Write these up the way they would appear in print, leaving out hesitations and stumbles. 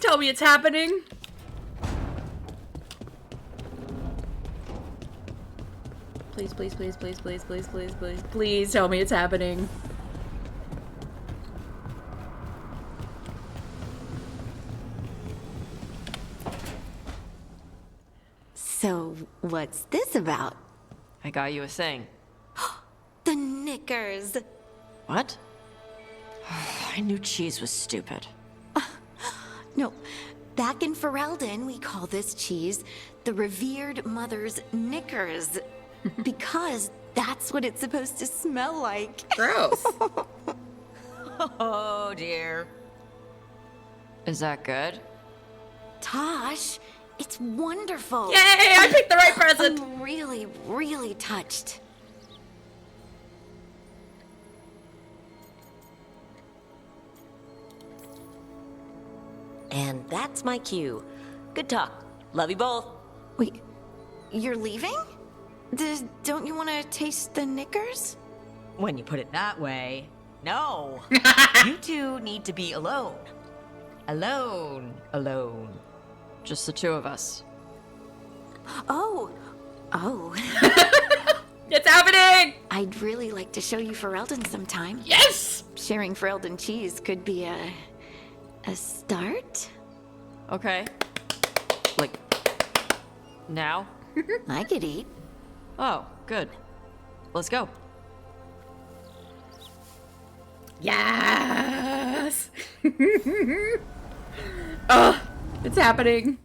Please tell me it's happening. Please, please, please, please, please, please, please, please, please tell me it's happening. So, what's this about? I got you a thing. The knickers! What? I knew cheese was stupid. No, back in Ferelden, we call this cheese the revered mother's knickers. Because that's what it's supposed to smell like. Gross. Oh dear. Is that good? Tosh, it's wonderful. Yay, I picked the right present. I'm really, really touched. And that's my cue. Good talk. Love you both. Wait, you're leaving? Don't you want to taste the knickers? When you put it that way, no. You two need to be alone. Alone. Just the two of us. Oh. It's happening. I'd really like to show you Ferelden sometime. Yes. Sharing Ferelden cheese could be a start? Okay. Like, now? I could eat. Oh, good. Let's go. Yes. Oh, it's happening.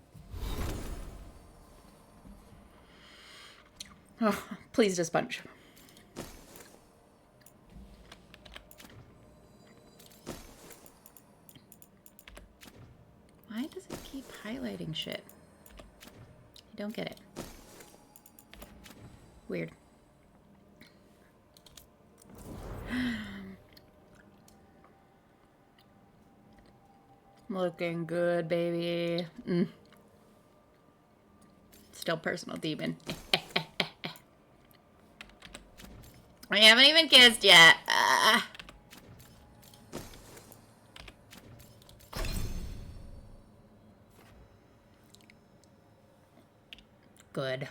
Oh, please just punch. Why does it keep highlighting shit? I don't get it. Weird. Looking good, baby. Still personal demon. We haven't even kissed yet. Good.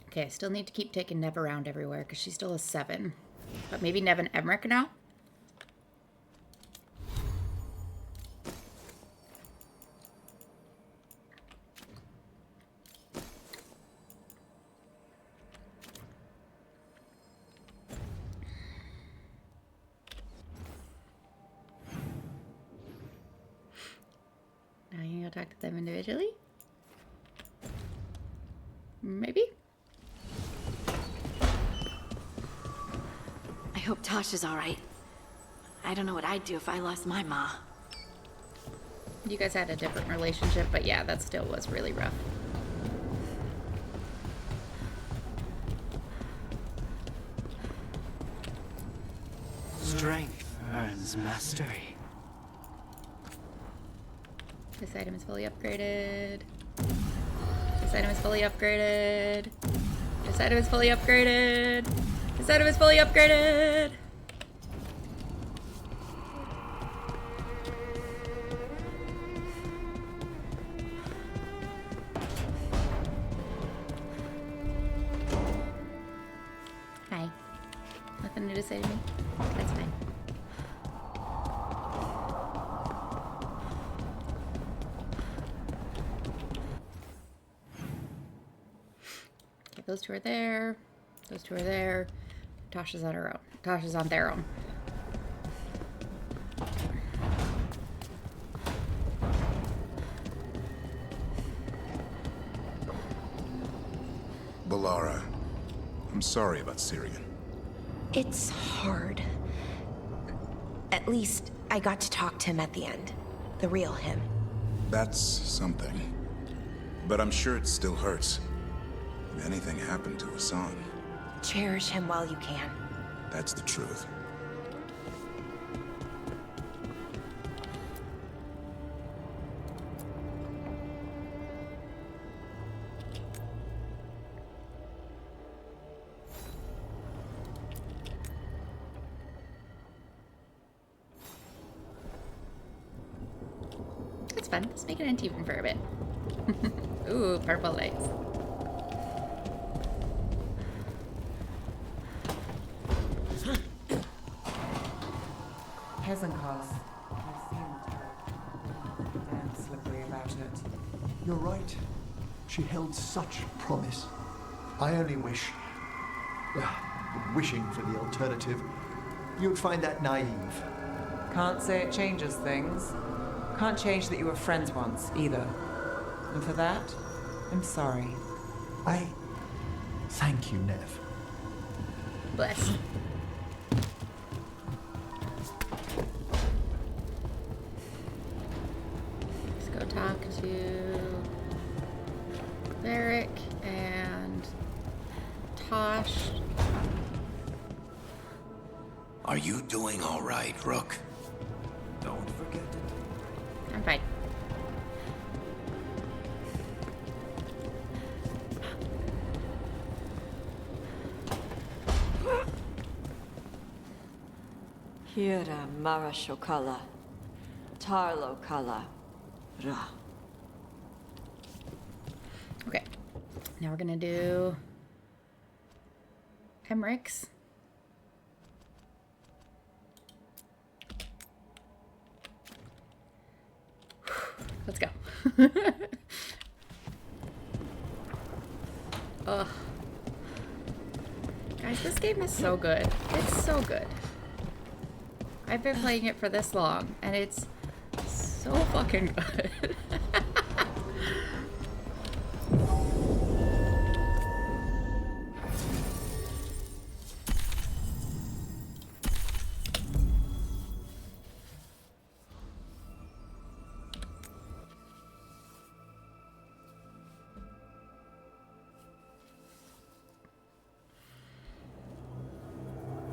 Okay, I still need to keep taking Nev around everywhere because she's still a 7. But maybe Nev and Emmerich now? Now you gotta talk to them individually? Maybe? I hope Tosh is all right. I don't know what I'd do if I lost my ma. You guys had a different relationship, but yeah, that still was really rough. Strength earns mastery. This item is fully upgraded. This item is fully upgraded. This item is fully upgraded. This item is fully upgraded. Hi. Nothing new to say to me? That's fine. Okay, those two are there. Those two are there. Tasha's on her own. Tasha's on their own. Balara, I'm sorry about Syrian. It's hard. At least I got to talk to him at the end. The real him. That's something. But I'm sure it still hurts. If anything happened to Hassan, Cherish him while you can. that's the truth. That's fun. Let's make it uneven for a bit. Ooh, purple lights. Hezencast. I've seen her. Damn slippery about it. You're right. She held such promise. I only wish... wishing for the alternative, you'd find that naive. Can't say it changes things. Can't change that you were friends once, either. And for that, I'm sorry. I... thank you, Nev. Bless. Let's go talk to Varric and Tosh. Are you doing all right, Rook? Don't forget it. I'm fine. Hira Marashokala, Tarlo Kala, Ra. Okay. Now we're gonna do Emmerich. Let's go. Ugh. Guys, this game is so good. It's so good. I've been playing it for this long, and it's so fucking good.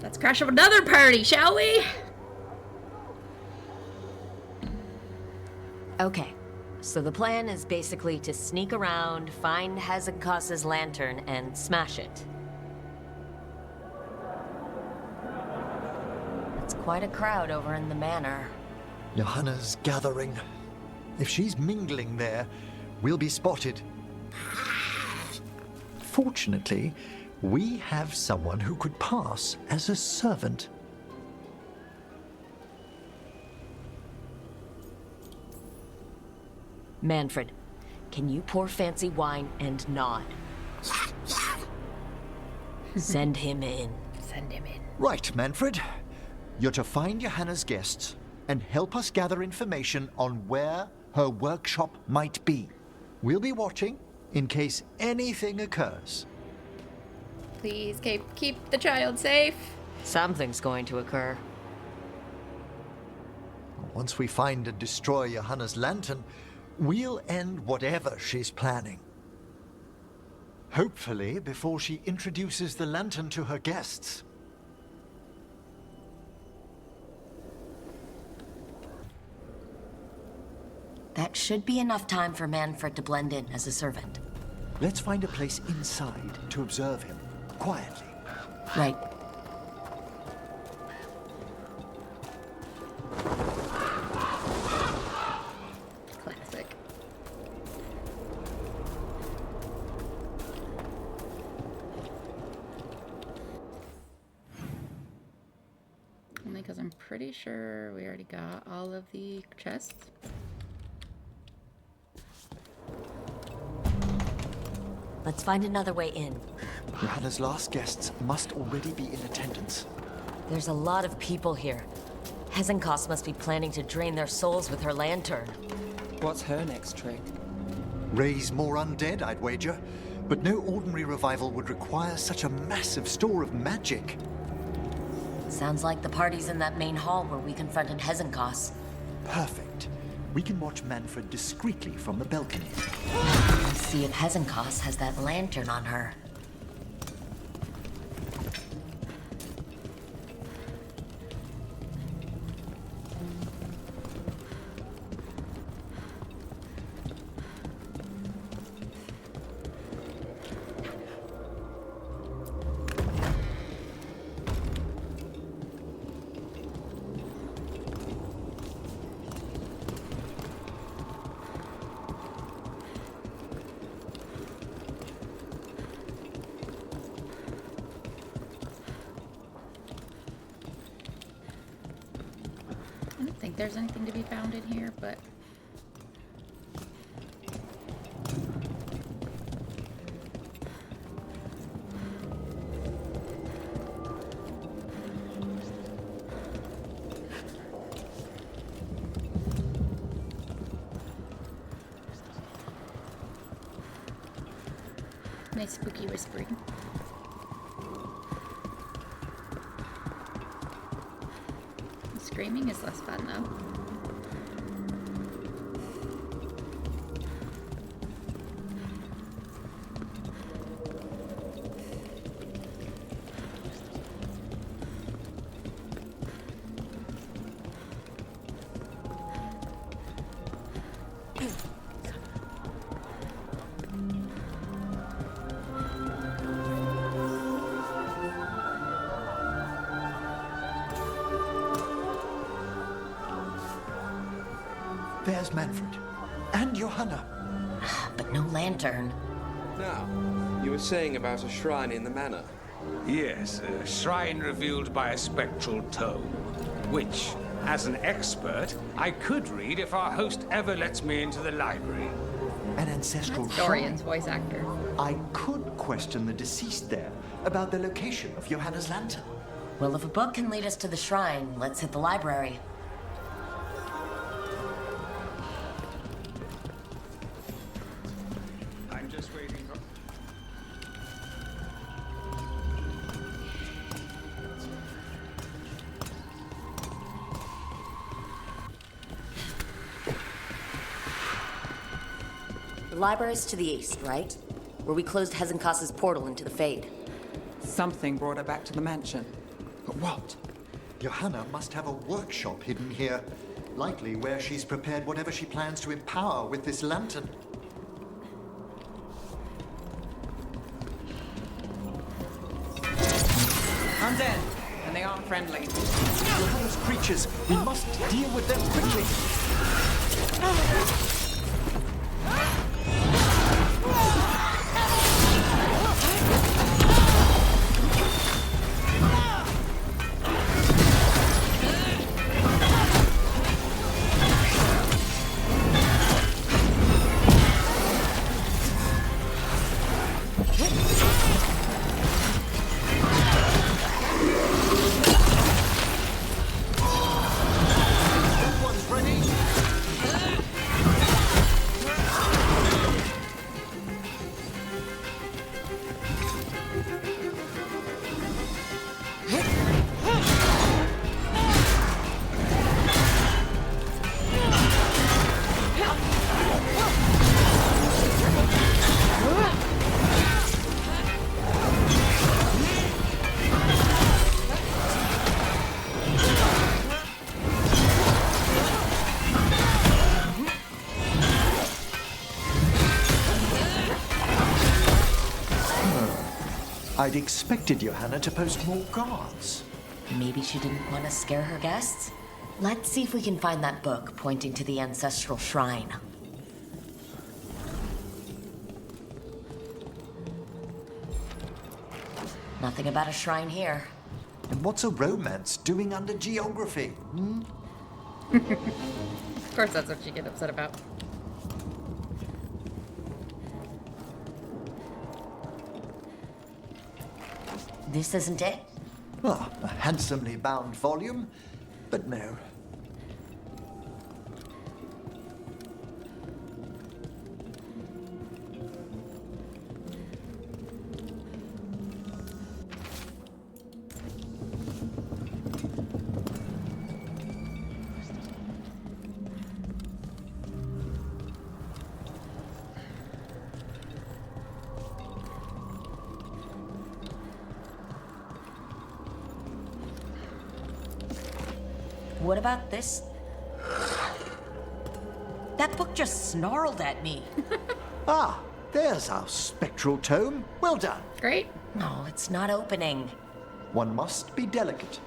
Let's crash up another party, shall we? Okay, so the plan is basically to sneak around, find Hezencast's lantern, and smash it. It's quite a crowd over in the manor. Johanna's gathering. If she's mingling there, we'll be spotted. Fortunately, we have someone who could pass as a servant. Manfred, can you pour fancy wine and nod? Send him in. Send him in. Right, Manfred. You're to find Johanna's guests and help us gather information on where her workshop might be. We'll be watching in case anything occurs. Please keep the child safe. Something's going to occur. Once we find and destroy Johanna's lantern, we'll end whatever she's planning. Hopefully, before she introduces the lantern to her guests. That should be enough time for Manfred to blend in as a servant. Let's find a place inside to observe him, quietly. Right. Classic. Only because I'm pretty sure we already got all of the chests. Let's find another way in. Johanna's last guests must already be in attendance. There's a lot of people here. Hezencast must be planning to drain their souls with her lantern. What's her next trick? Raise more undead, I'd wager. But no ordinary revival would require such a massive store of magic. Sounds like the party's in that main hall where we confronted Hezencast. Perfect. We can watch Manfred discreetly from the balcony. Let's see if Hezenkos has that lantern on her. I don't think there's anything to be found in here, but... Nice spooky whispering. Screaming is less fun, though. There's Manfred. And Johanna. But no lantern. Now, you were saying about a shrine in the manor. Yes, a shrine revealed by a spectral tome, which, as an expert, I could read if our host ever lets me into the library. An ancestral That's Dorian's shrine. voice actor. I could question the deceased there about the location of Johanna's lantern. Well, if a book can lead us to the shrine, let's hit the library. I'm just waiting for... The library's to the east, right? Where we closed Hezenkos' portal into the Fade. Something brought her back to the mansion. But what? Johanna must have a workshop hidden here, likely where she's prepared whatever she plans to empower with this lantern. Undead, and they aren't friendly. Johanna's creatures, we must deal with them quickly. I'd expected Johanna to post more guards. Maybe she didn't want to scare her guests? Let's see if we can find that book pointing to the ancestral shrine. Nothing about a shrine here. And what's a romance doing under geography? Of course that's what you get upset about. This isn't it? Ah, a handsomely bound volume, but no. what about this? That book just snarled at me. Ah, there's our spectral tome. Well done. Great. No, it's not opening. One must be delicate.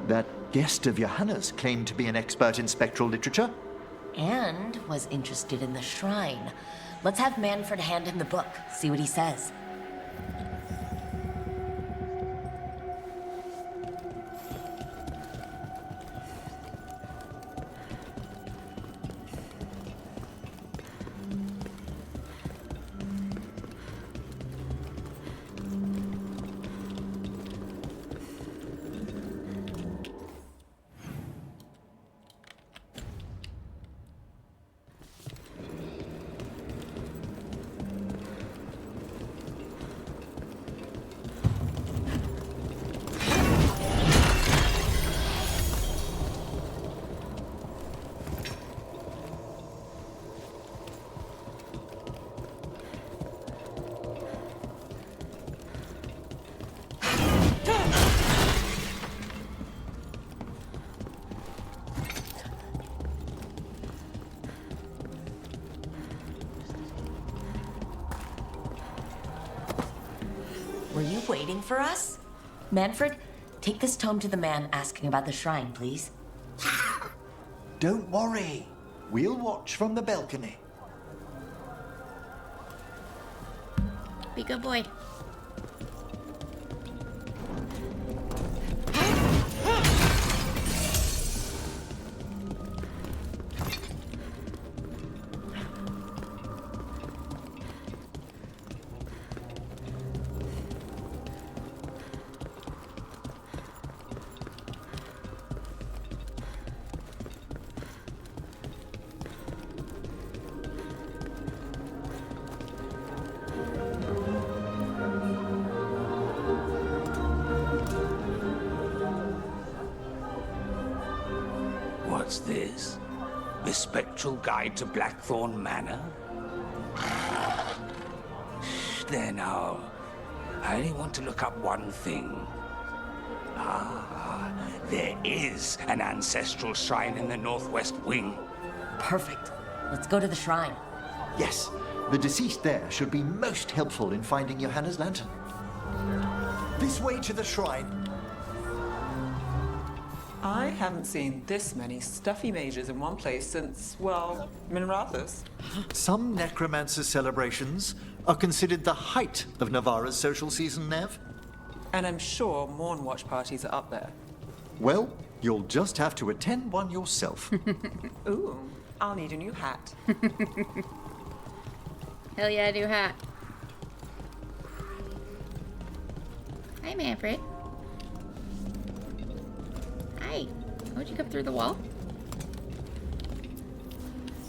That guest of Johanna's claimed to be an expert in spectral literature. And was interested in the shrine. Let's have Manfred hand him the book, see what he says. Were you waiting for us? Manfred, take this tome to the man asking about the shrine, please. Don't worry. We'll watch from the balcony. Be good boy. What's this? The Spectral Guide to Blackthorn Manor? There now. I only want to look up one thing. Ah, there is an ancestral shrine in the northwest wing. Perfect. Let's go to the shrine. Yes, the deceased there should be most helpful in finding Johanna's lantern. This way to the shrine. I haven't seen this many stuffy mages in one place since, well, Minrathus. Some necromancer celebrations are considered the height of Navarra's social season, Nev. And I'm sure Morn Watch parties are up there. Well, you'll just have to attend one yourself. Ooh, I'll need a new hat. Hell yeah, new hat. Hi, Manfred. Hi. Would you come through the wall?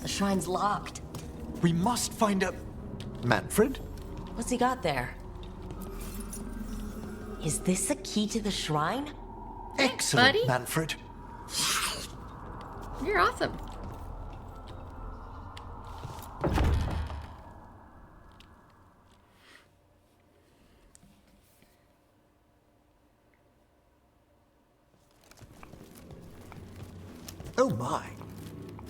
The shrine's locked. We must find a... Manfred? What's he got there? Is this a key to the shrine? Excellent, buddy. Manfred. You're awesome. Oh my.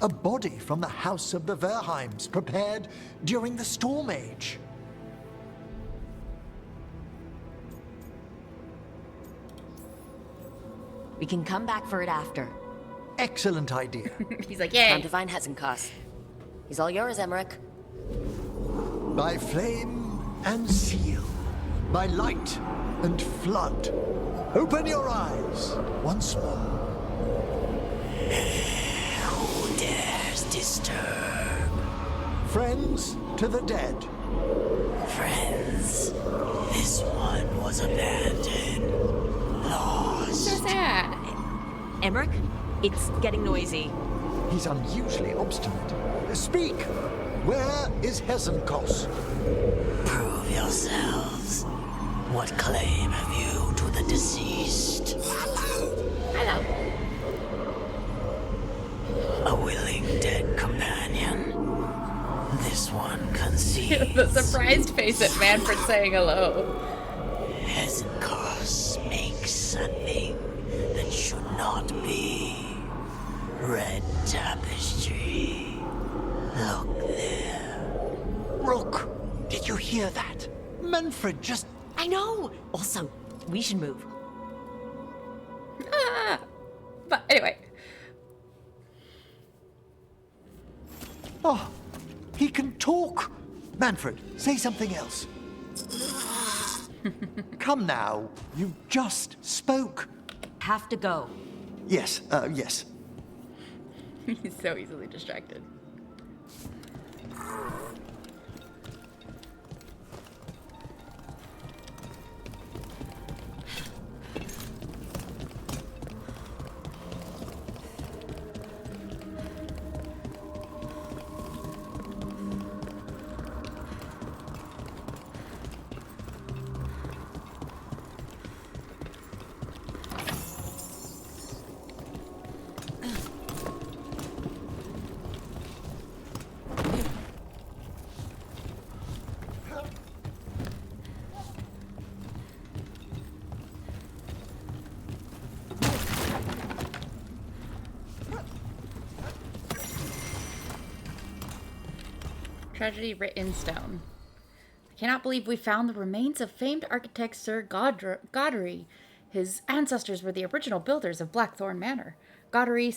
A body from the House of the Verheims, prepared during the Storm Age. We can come back for it after. Excellent idea. He's like, Time yay. to find Hezenkoss. He's all yours, Emmerich. By flame and seal, by light and flood, open your eyes once more. Who dares disturb? Friends to the dead. Friends, this one was abandoned. Lost. So sad. Emmerich, it's getting noisy. He's unusually obstinate. Speak! Where is Hezenkoss? Prove yourselves. What claim have you to the deceased? Hello. A willing dead companion. This one concedes. The surprised face at Manfred saying hello. Hezenkoss makes something that should not be. Red tapestry. Look there. Rook, did you hear that? Manfred just... I know! Also, we should move. But anyway. Oh, he can talk. Manfred, say something else. Come now, you just spoke. Have to go. Yes, yes. He's so easily distracted. Tragedy writ in stone. I cannot believe we found the remains of famed architect Sir Goddery. His ancestors were the original builders of Blackthorn Manor. Goddery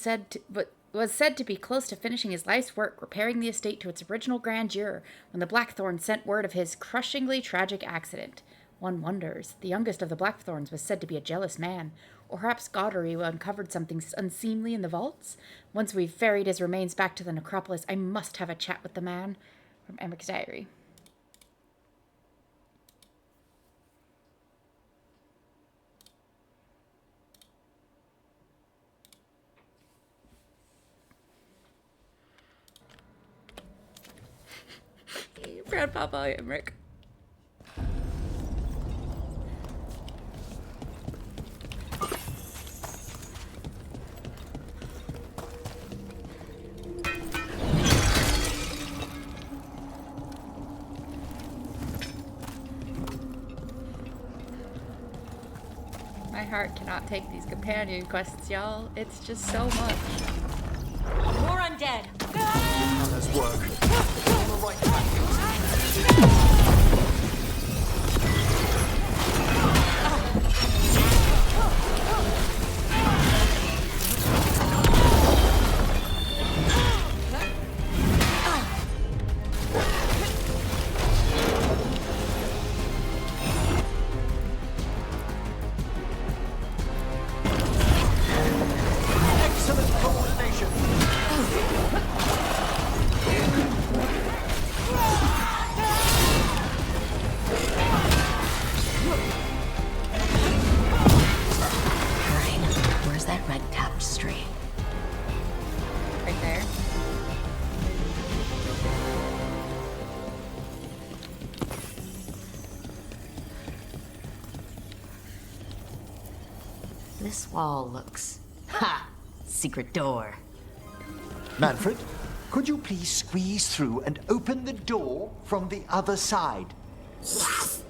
was said to be close to finishing his life's work, repairing the estate to its original grandeur, when the Blackthorn sent word of his crushingly tragic accident. One wonders. The youngest of the Blackthorns was said to be a jealous man. Or perhaps Goddery uncovered something unseemly in the vaults? Once we've ferried his remains back to the necropolis, I must have a chat with the man. From Emmerich Diary. Proud Papa Emmerich. My heart cannot take these companion quests, y'all. It's just so much. More undead. Hannah's work. On the right track. This wall looks... Ha! Secret door. Manfred, could you please squeeze through and open the door from the other side? Yes!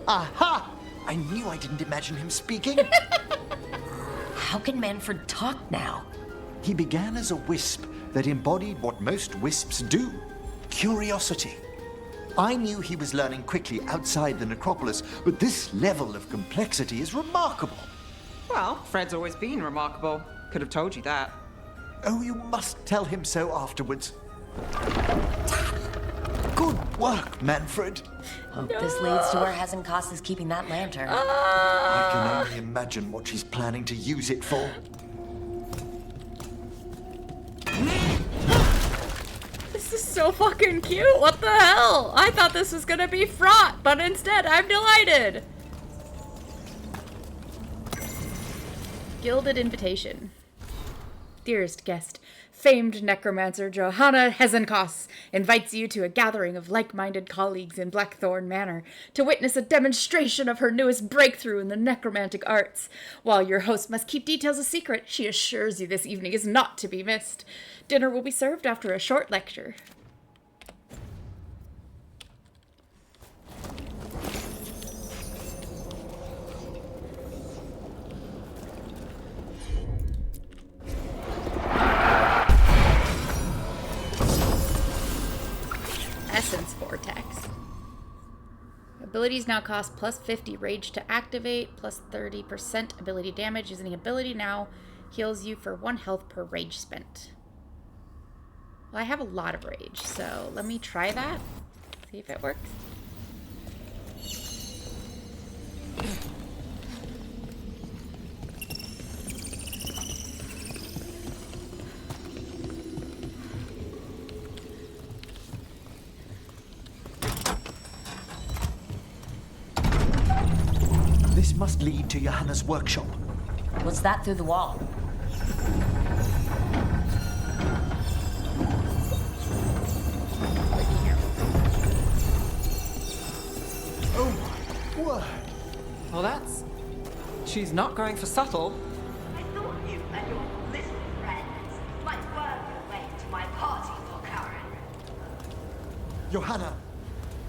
Aha! I knew I didn't imagine him speaking. How can Manfred talk now? He began as a wisp that embodied what most wisps do. Curiosity. I knew he was learning quickly outside the necropolis, but this level of complexity is remarkable. Well, Fred's always been remarkable. Could have told you that. Oh, you must tell him so afterwards. Good work, Manfred. Hope this leads to where Hezenkos is keeping that lantern. I can only imagine what she's planning to use it for. This is so fucking cute. What the hell? I thought this was gonna be fraught, but instead I'm delighted. Gilded invitation. Dearest guest, famed necromancer Johanna Hezenkos invites you to a gathering of like-minded colleagues in Blackthorn Manor to witness a demonstration of her newest breakthrough in the necromantic arts. While your host must keep details a secret, she assures you this evening is not to be missed. Dinner will be served after a short lecture. Essence Vortex. Abilities now cost plus 50 rage to activate, plus 30% ability damage. Using the ability now heals you for 1 health per rage spent. Well, I have a lot of rage, so let me try that. See if it works. This must lead to Johanna's workshop. What's that through the wall? Oh my word! Well, that's... She's not going for subtle. I thought you and your little friends might work your way to my party for Karen. Johanna,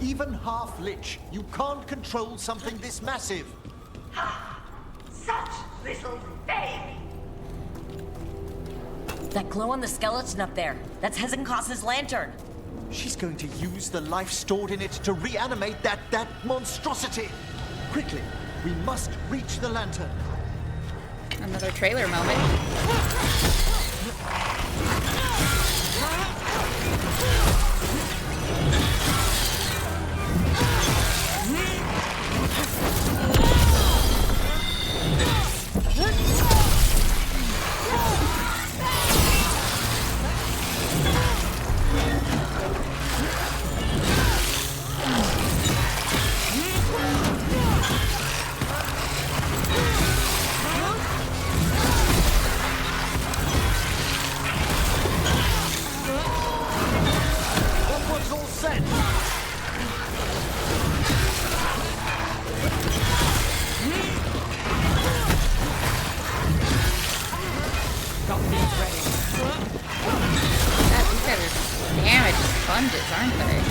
even half-lich, you can't control something this massive. Ha! Such little baby! That glow on the skeleton up there. That's Hezekiah's lantern. She's going to use the life stored in it to reanimate that monstrosity. Quickly, we must reach the lantern. Another trailer moment. Aren't they?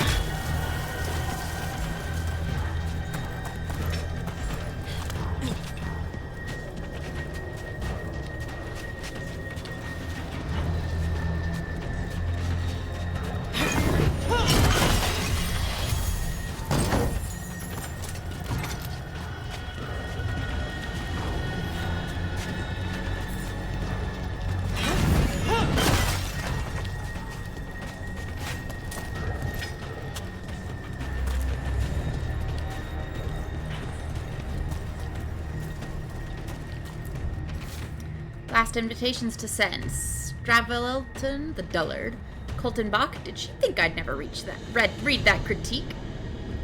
Last invitations to send. Stravelton, the dullard. Colton Bach, did she think I'd never read that critique?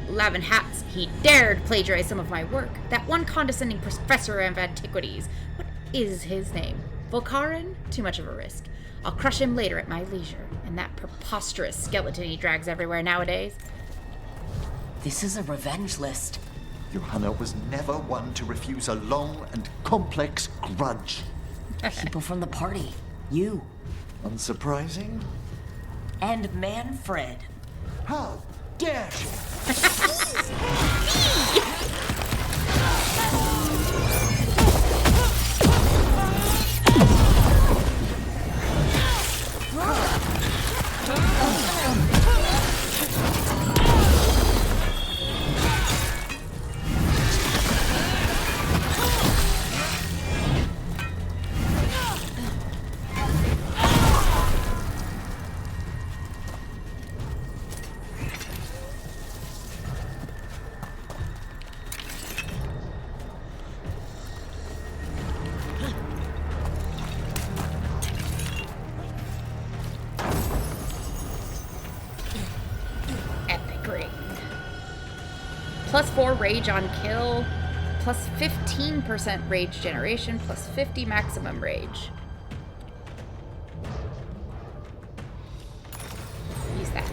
Lavin Hats, he dared plagiarize some of my work. That one condescending professor of antiquities. What is his name? Volkaren? Too much of a risk. I'll crush him later at my leisure. And that preposterous skeleton he drags everywhere nowadays. This is a revenge list. Johanna was never one to refuse a long and complex grudge. People from the party. You. Unsurprising? And Manfred. How dare she? Plus 4 rage on kill, plus 15% rage generation, plus 50 maximum rage. Use that.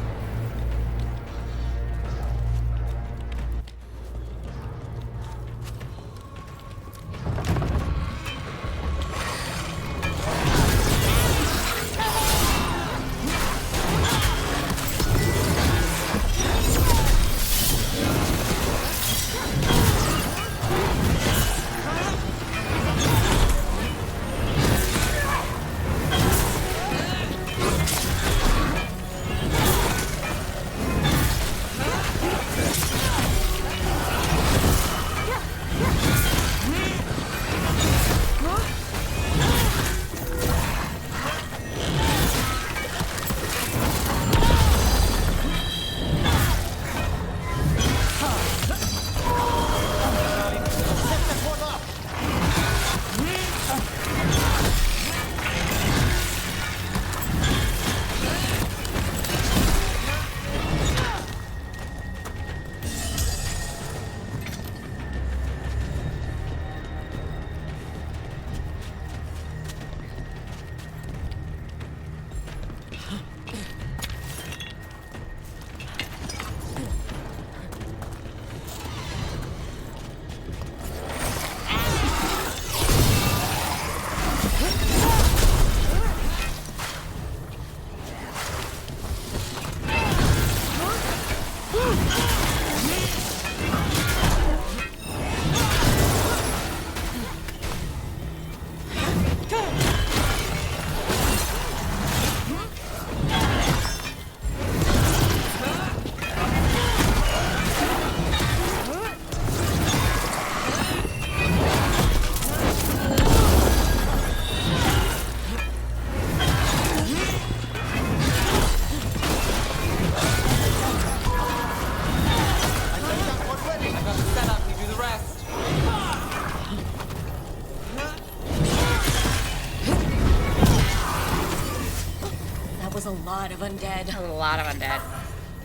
was a lot of undead. That was a lot of undead.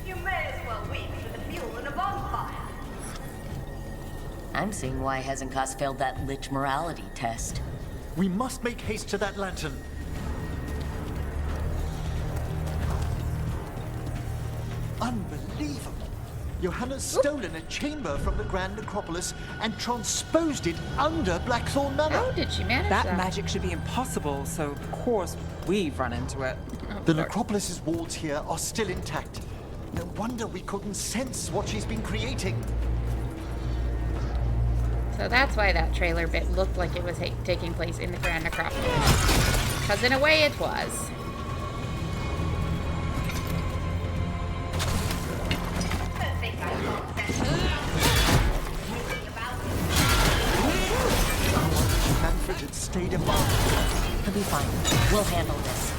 You may as well wait for the fuel in a bonfire. I'm seeing why Hezekiah failed that lich morality test. We must make haste to that lantern. Unbelievable. Johanna's stolen a chamber from the Grand Necropolis and transposed it under Blackthorn Manor. How did she manage that? That magic should be impossible, so of course we've run into it. The Necropolis's walls here are still intact. No wonder we couldn't sense what she's been creating. So that's why that trailer bit looked like it was taking place in the Grand Necropolis. Because in a way it was. Manfred had stayed above. He'll be fine. We'll handle this.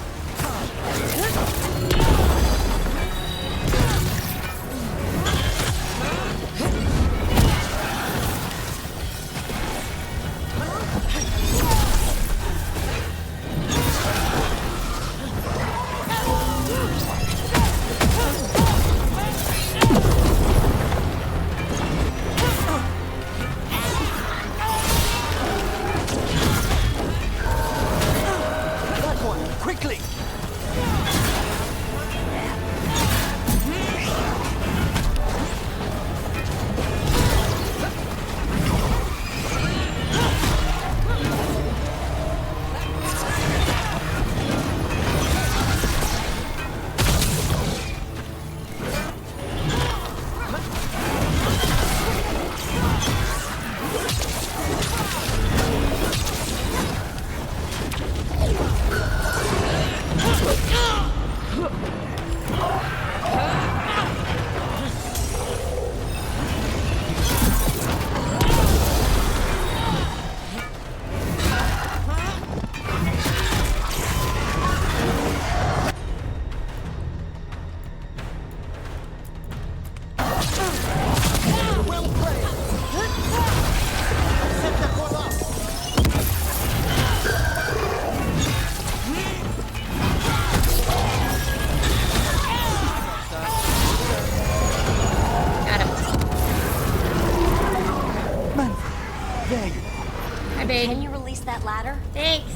Can you release that ladder? Thanks.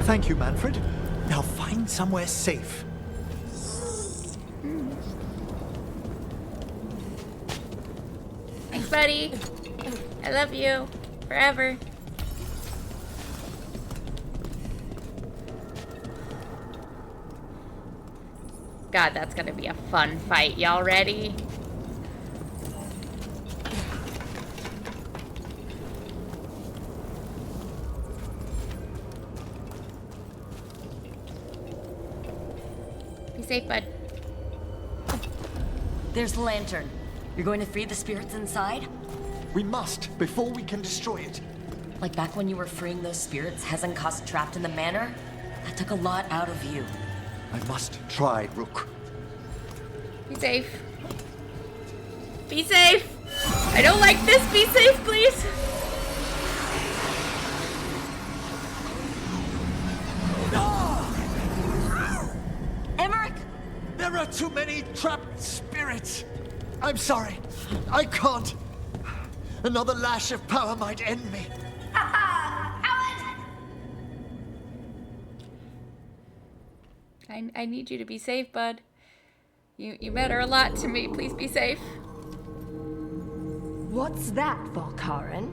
Thank you, Manfred. Now find somewhere safe. Thanks, buddy. I love you. Forever. God, that's gonna be a fun fight. Y'all ready? Be safe, bud. There's the lantern. You're going to free the spirits inside? We must, before we can destroy it. Like back when you were freeing those spirits Hezekiah trapped in the manor? That took a lot out of you. I must try, Rook. Be safe. Be safe! I don't like this! Be safe, please! Emmerich! There are too many trapped spirits. I'm sorry. I can't. Another lash of power might end me. I need you to be safe, bud. You matter a lot to me. Please be safe. What's that, Volkaren?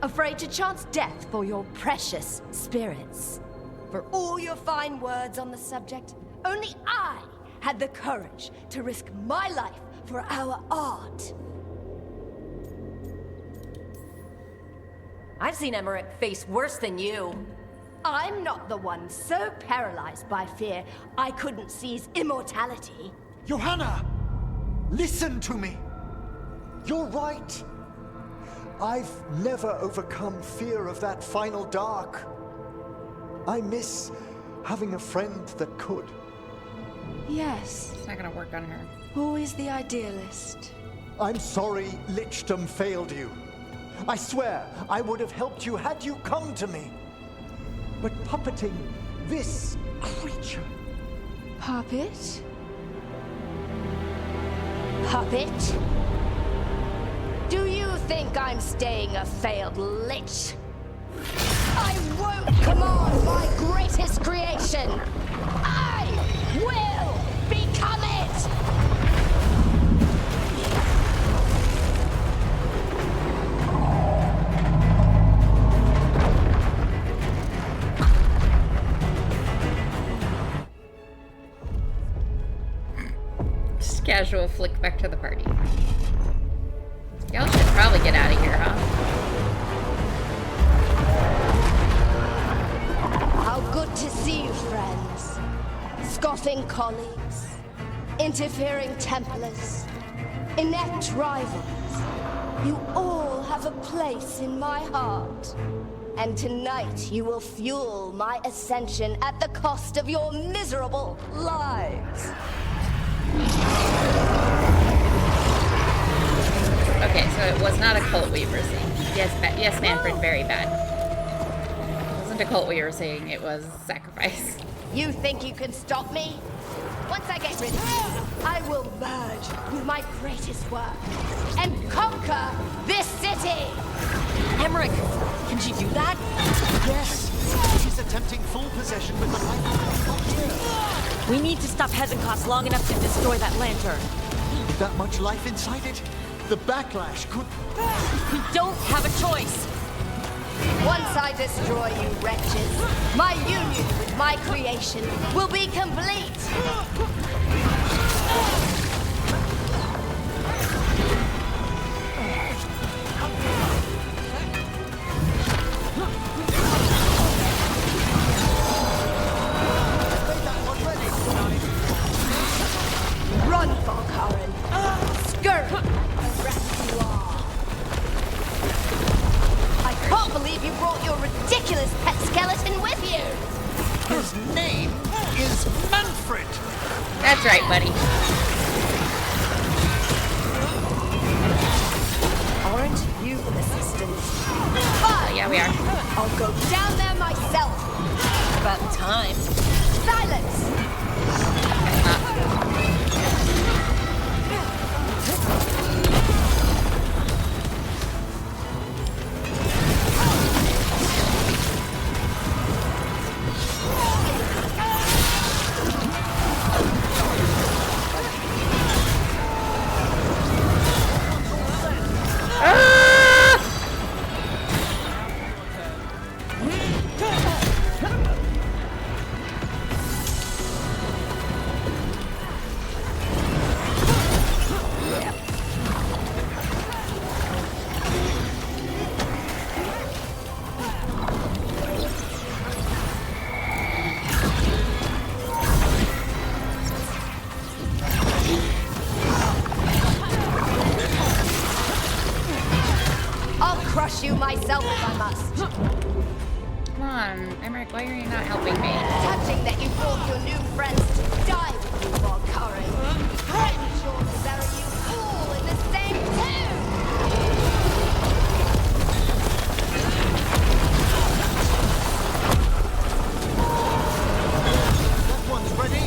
Afraid to chance death for your precious spirits? For all your fine words on the subject, only I had the courage to risk my life for our art. I've seen Emmerich face worse than you. I'm not the one so paralyzed by fear I couldn't seize immortality. Johanna! Listen to me. You're right. I've never overcome fear of that final dark. I miss having a friend that could. Yes. It's not gonna work on her. Always the idealist. I'm sorry lichdom failed you. I swear I would have helped you had you come to me. But puppeting this creature Puppet? Puppet? Do you think I'm staying a failed lich? I won't command my greatest creation! I will become it! Just casual flick back to the party. Y'all should probably get out of here, huh? How good to see you, friends. Scoffing colleagues, interfering Templars, inept rivals. You all have a place in my heart. And tonight you will fuel my ascension at the cost of your miserable lives. Okay, so it was not a cult we were seeing. Yes, yes, Manfred, very bad. It wasn't a cult we were seeing, it was sacrifice. You think you can stop me? Once I get rid of you, I will merge with my greatest work and conquer this city! Emmerich, can she do that? Yes! She's attempting full possession with the life of We need to stop Hezenkos long enough to destroy that lantern. With that much life inside it, the backlash could... We don't have a choice! Once I destroy you wretches, my union with my creation will be complete! Run, Veilguard! Skirt! Rat you are! I can't believe you brought your ridiculous pet skeleton with you! His name is Manfred! That's right, buddy. Aren't you assistant? Oh, yeah, we are. I'll go down there myself! About time. Silence! Crush you myself if I must. Come on, Emmerich, why are you not helping me? Touching that you brought your new friends to die with you, Veilguard. I'm sure to bury you all in the same tomb. That one's ready.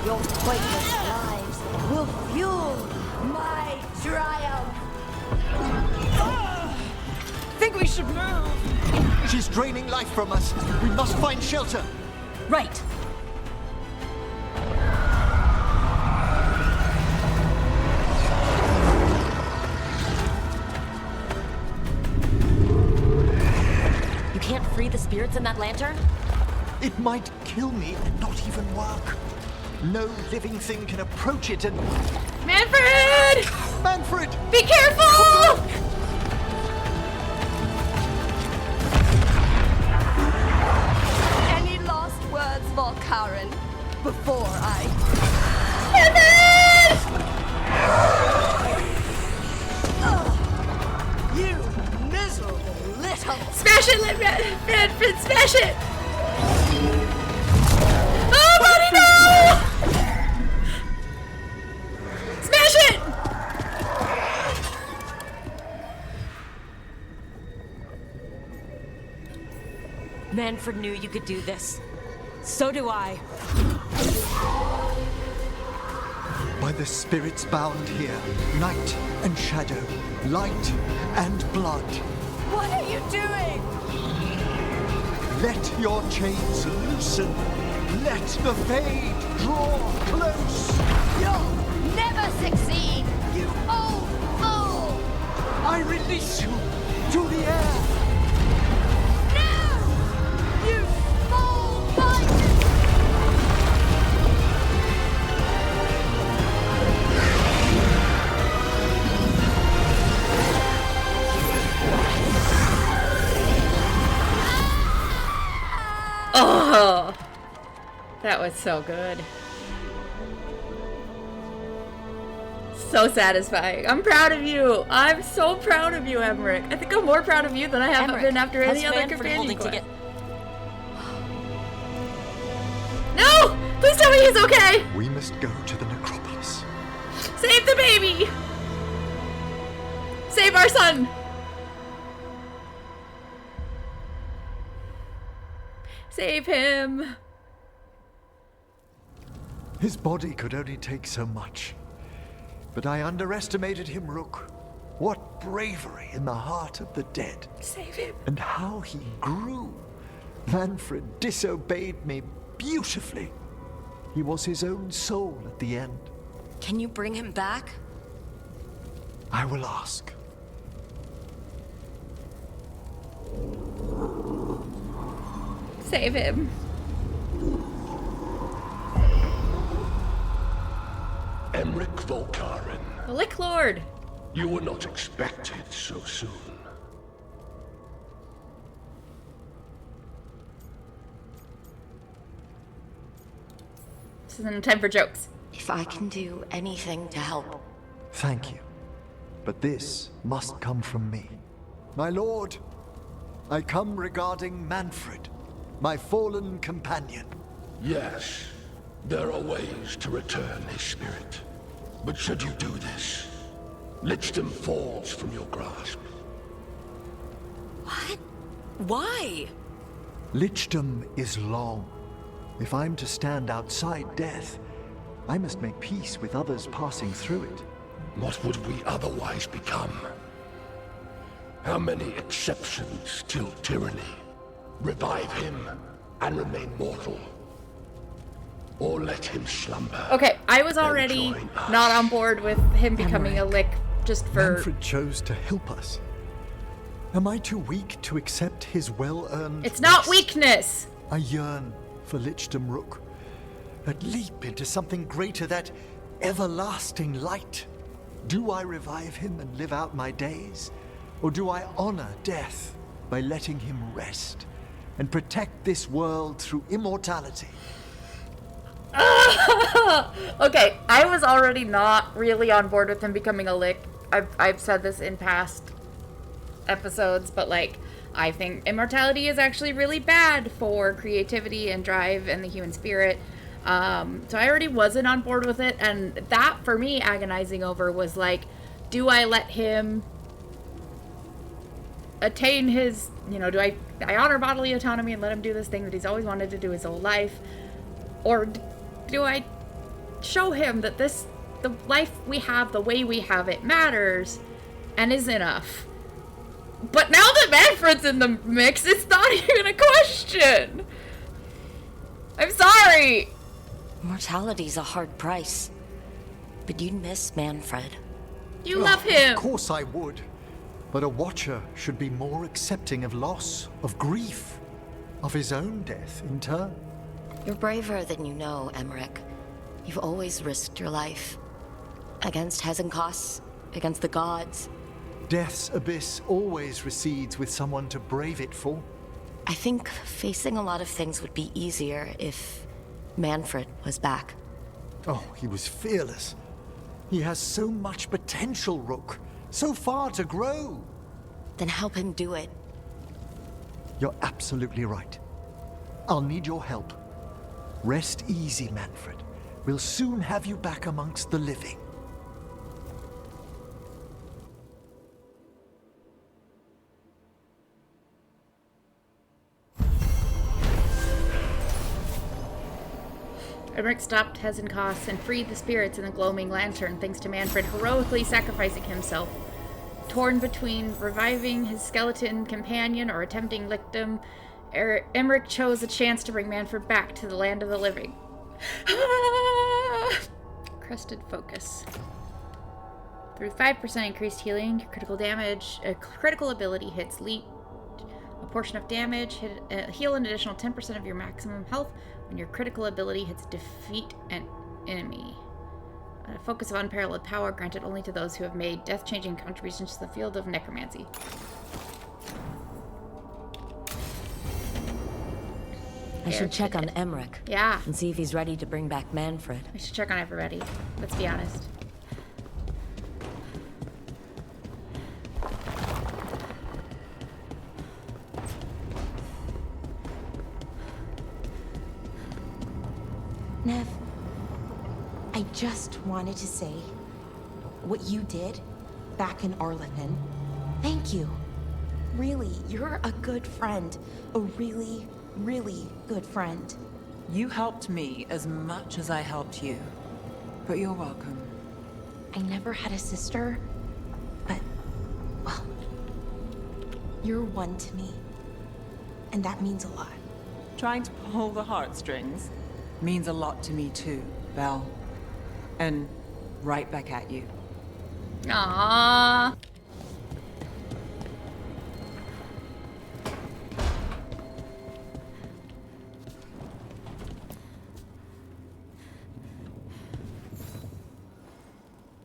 Your pointless lives will fuel my triumph. Think we should move. She's draining life from us. We must find shelter. Right. You can't free the spirits in that lantern? It might kill me and not even work. No living thing can approach it and... Manfred! Manfred! Be careful! Any last words, Veilguard, before I... You miserable little... Smash it, Manfred, smash it! Oh, buddy, no! Smash it! Manfred knew you could do this. So do I. By the spirits bound here, night and shadow, light and blood. What are you doing? Let your chains loosen. Let the fade draw close. You'll never succeed, you old fool! I release you to the air. No! You small minded! Oh, that was so good. So satisfying. I'm proud of you. I'm so proud of you, Emmerich. I think I'm more proud of you than I have been after any other companion quest. No! Please tell me he's okay! We must go to the necropolis. Save the baby! Save our son! Save him! His body could only take so much. But I underestimated him, Rook. What bravery in the heart of the dead. Save him. And how he grew. Manfred disobeyed me beautifully. He was his own soul at the end. Can you bring him back? I will ask. Save him. Emmerich Veilguard. The Lick Lord. You were not expected so soon. This isn't a time for jokes. If I can do anything to help. Thank you. But this must come from me. My lord, I come regarding Manfred, my fallen companion. Yes, there are ways to return his spirit. But should you do this, Lichdom falls from your grasp. What? Why? Lichdom is long. If I'm to stand outside death, I must make peace with others passing through it. What would we otherwise become? How many exceptions till tyranny? Revive him and remain mortal. Or let him slumber. Okay, I was already not on board with him becoming a Lick just for... Manfred chose to help us. Am I too weak to accept his well-earned... It's not rest? Weakness! I yearn for Lichdom Rook. That leap into something greater, that everlasting light. Do I revive him and live out my days? Or do I honor death by letting him rest and protect this world through immortality? Okay, I was already not really on board with him becoming a Lick. I've said this in past episodes, but like, I think immortality is actually really bad for creativity and drive and the human spirit. So I already wasn't on board with it, and that for me agonizing over was like, do I let him attain his, do I honor bodily autonomy and let him do this thing that he's always wanted to do his whole life, or do I show him that the life we have, the way we have it, matters and is enough. But now that Manfred's in the mix, it's not even a question. I'm sorry. Mortality's a hard price. But you'd miss Manfred. You love him. Of course I would. But a Watcher should be more accepting of loss, of grief, of his own death in turn. You're braver than you know, Emmerich. You've always risked your life. Against Hezenkos, against the gods. Death's abyss always recedes with someone to brave it for. I think facing a lot of things would be easier if Manfred was back. Oh, he was fearless. He has so much potential, Rook. So far to grow. Then help him do it. You're absolutely right. I'll need your help. Rest easy, Manfred. We'll soon have you back amongst the living. Emmerich stopped Hezenkos and freed the spirits in the glowing lantern thanks to Manfred heroically sacrificing himself. Torn between reviving his skeleton companion or attempting victim, Emmerich chose a chance to bring Manfred back to the land of the living. Crested focus. Through 5% increased healing, your critical ability hits leap a portion of damage, heal an additional 10% of your maximum health when your critical ability hits defeat an enemy. A focus of unparalleled power granted only to those who have made death-changing contributions to the field of necromancy. I should check on Emmerich. Yeah. And see if he's ready to bring back Manfred. I should check on everybody. Let's be honest. Nev, I just wanted to say what you did back in Arlington. Thank you. Really, you're a good friend. A really, really good friend. You helped me as much as I helped you. But you're welcome. I never had a sister, but, well, you're one to me. And that means a lot. Trying to pull the heartstrings means a lot to me too, Val. And right back at you. Aww.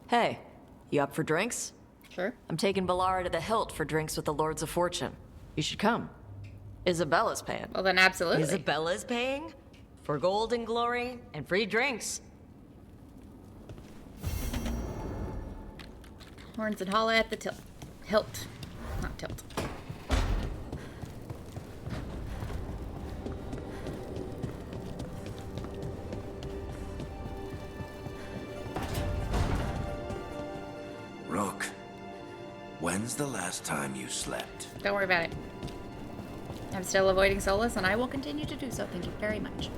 Hey, you up for drinks? Sure. I'm taking Ballara to the Hilt for drinks with the Lords of Fortune. You should come. Isabella's paying. Well, then absolutely. Isabella's paying? For gold and glory and free drinks. Horns and holla at the hilt. Not tilt. Rook, when's the last time you slept? Don't worry about it. I'm still avoiding Solus, and I will continue to do so. Thank you very much.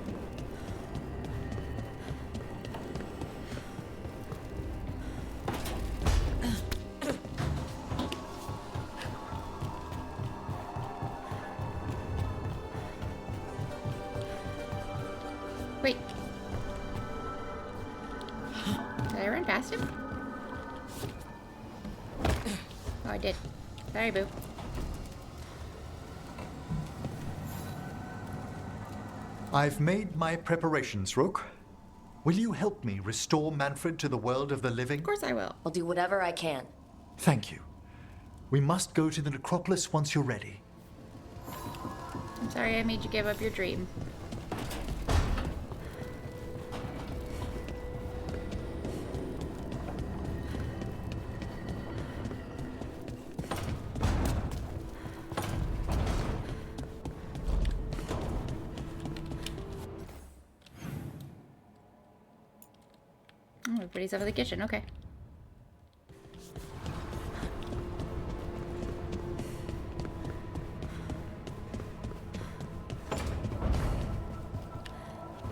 Wait. Did I run past him? Oh, I did. Sorry, boo. I've made my preparations, Rook. Will you help me restore Manfred to the world of the living? Of course I will. I'll do whatever I can. Thank you. We must go to the necropolis once you're ready. I'm sorry I made you give up your dream. Oh, everybody's over the kitchen. Okay.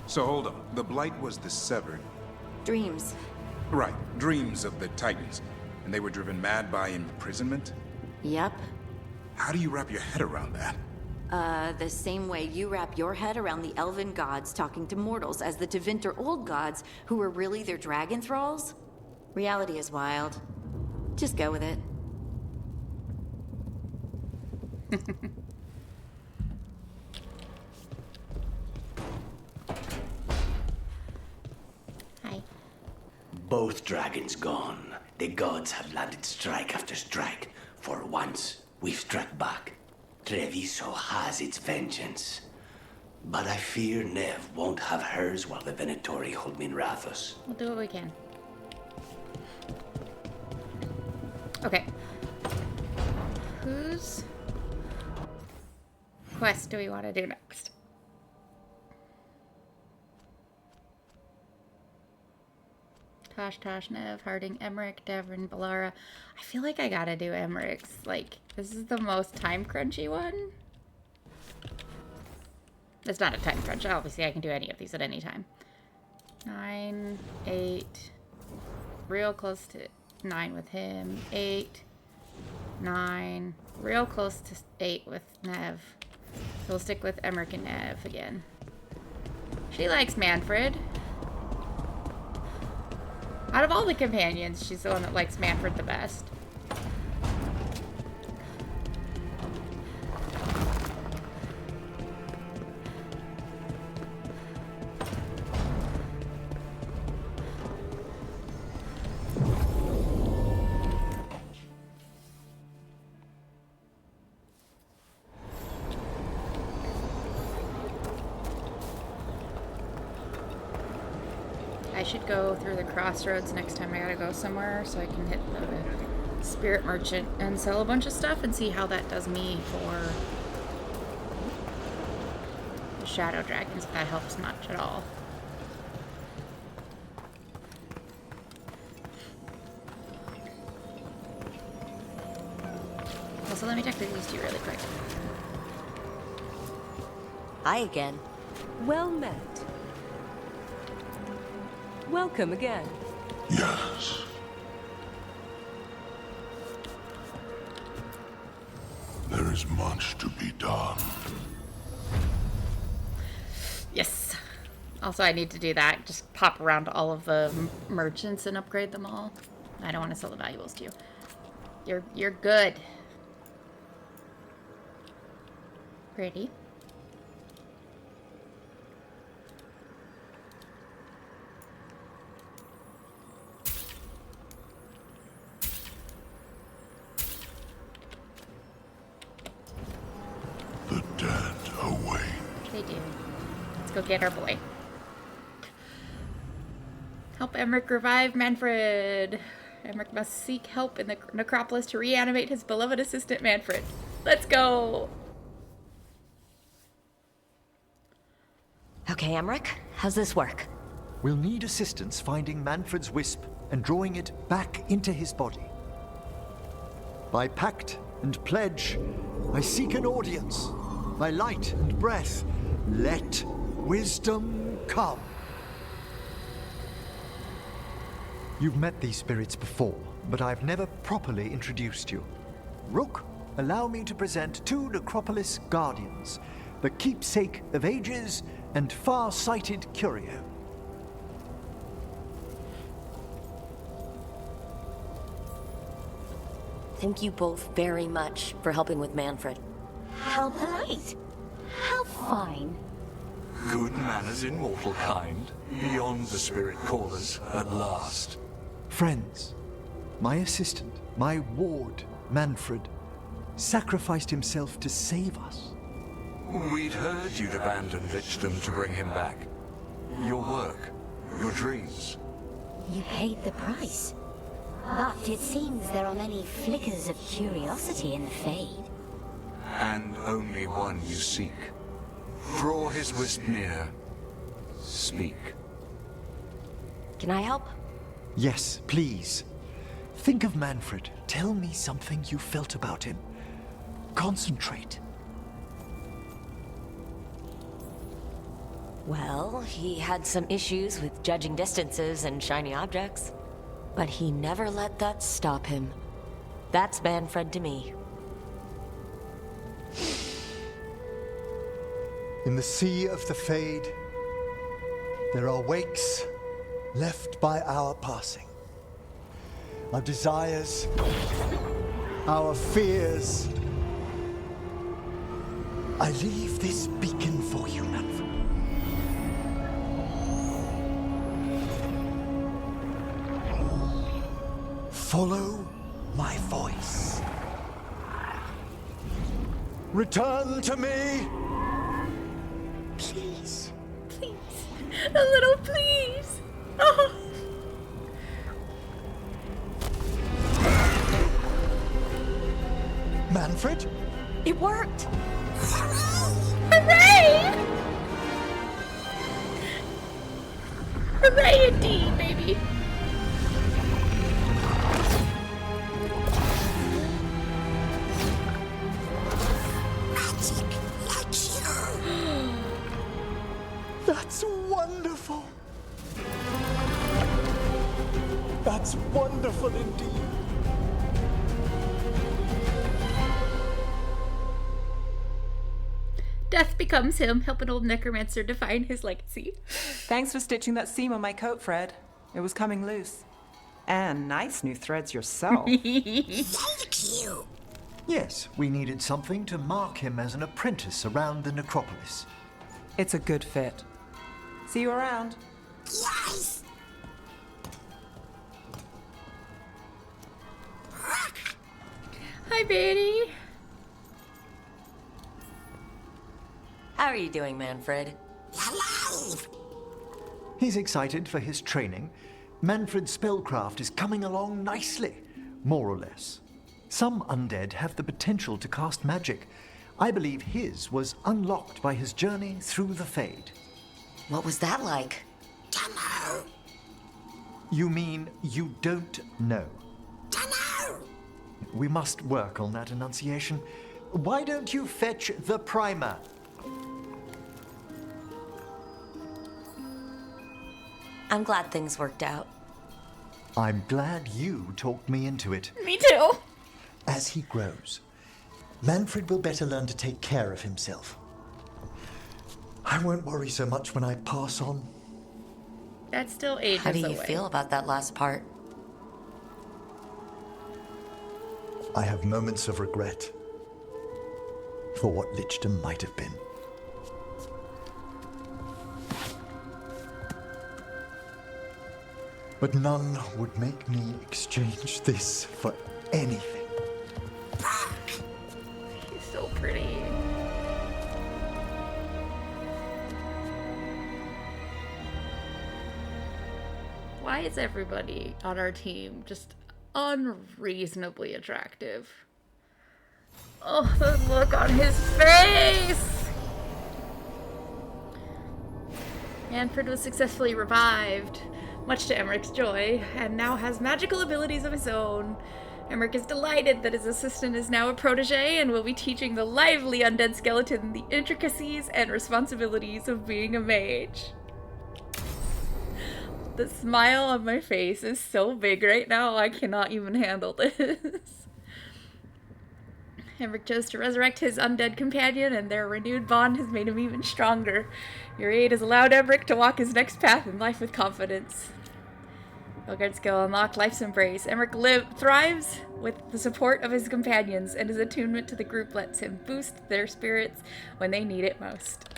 So hold on. The Blight was the Severed. Dreams. Right, dreams of the Titans. And they were driven mad by imprisonment? Yep. How do you wrap your head around that? The same way you wrap your head around the elven gods talking to mortals as the Tevinter old gods who were really their dragon thralls. Reality is wild. Just go with it. Hi. Both dragons gone. The gods have landed strike after strike. For once, we've struck back. Treviso has its vengeance. But I fear Nev won't have hers while the Venatori hold Minrathos. We'll do what we can. Okay. Whose quest do we want to do next? Tosh, Nev, Harding, Emmerich, Devrin, Balara. I feel like I gotta do Emmerich's. Like, this is the most time crunchy one. It's not a time crunch. Obviously, I can do any of these at any time. 9, 8. Real close to 9 with him. 8, 9. Real close to 8 with Nev. So we'll stick with Emmerich and Nev again. She likes Manfred. Out of all the companions, she's the one that likes Manfred the best. I should go through the crossroads next time I gotta go somewhere so I can hit the spirit merchant and sell a bunch of stuff and see how that does me for the shadow dragons, if that helps much at all. Also, let me check these two really quick. Hi again. Well met. Welcome again. Yes. There is much to be done. Yes. Also, I need to do that. Just pop around to all of the merchants and upgrade them all. I don't want to sell the valuables to you. You're good. Pretty. The dead await. They do. Let's go get our boy. Help Emmerich revive Manfred. Emmerich must seek help in the necropolis to reanimate his beloved assistant Manfred. Let's go! Okay, Emmerich, how's this work? We'll need assistance finding Manfred's wisp and drawing it back into his body. By pact and pledge, I seek an audience. By light and breath, let wisdom come. You've met these spirits before, but I've never properly introduced you. Rook, allow me to present two Necropolis Guardians, the keepsake of ages and far-sighted curio. Thank you both very much for helping with Manfred. How polite. How fine. Good manners in mortal kind, beyond the spirit callers at last. Friends, my assistant, my ward, Manfred, sacrificed himself to save us. We'd heard you'd abandoned Lichdom to bring him back. Your work, your dreams. You paid the price. But it seems there are many flickers of curiosity in the Fade. And only one you seek. Draw his wisp near. Speak. Can I help? Yes, please. Think of Manfred. Tell me something you felt about him. Concentrate. Well, he had some issues with judging distances and shiny objects. But he never let that stop him. That's MANFRED to me. In the sea of the Fade, there are wakes left by our passing. Our desires, our fears. I leave this beacon for you, Manfred. Follow my voice. Return to me. Please. Please. A little please. Oh. Manfred? It worked! Hooray! Hooray indeed, baby. That's wonderful. That's wonderful indeed. Death becomes him, helping old necromancer define his legacy. Thanks for stitching that seam on my coat, Fred. It was coming loose. And nice new threads yourself. Thank you. Yes, we needed something to mark him as an apprentice around the necropolis. It's a good fit. See you around. Yes! Hi, Betty. How are you doing, MANFRED? Alive! He's excited for his training. Manfred's spellcraft is coming along nicely, more or less. Some undead have the potential to cast magic. I believe his was unlocked by his journey through the Fade. What was that like? Dunno. You mean you don't know? Dunno. We must work on that enunciation. Why don't you fetch the primer? I'm glad things worked out. I'm glad you talked me into it. Me too. As he grows, Manfred will better learn to take care of himself. I won't worry so much when I pass on. That's still ages How do you away. feel about that last part? I have moments of regret for what Lichdom might have been. But none would make me exchange this for anything. She's so pretty. Why is everybody on our team just unreasonably attractive? Oh, the look on his face! Manfred was successfully revived, much to Emmerich's joy, and now has magical abilities of his own. Emmerich is delighted that his assistant is now a protege and will be teaching the lively undead skeleton the intricacies and responsibilities of being a mage. The smile on my face is so big right now, I cannot even handle this. Emmerich chose to resurrect his undead companion, and their renewed bond has made him even stronger. Your aid has allowed Emmerich to walk his next path in life with confidence. Veilguard skill unlocked, Life's Embrace. Emmerich thrives with the support of his companions, and his attunement to the group lets him boost their spirits when they need it most.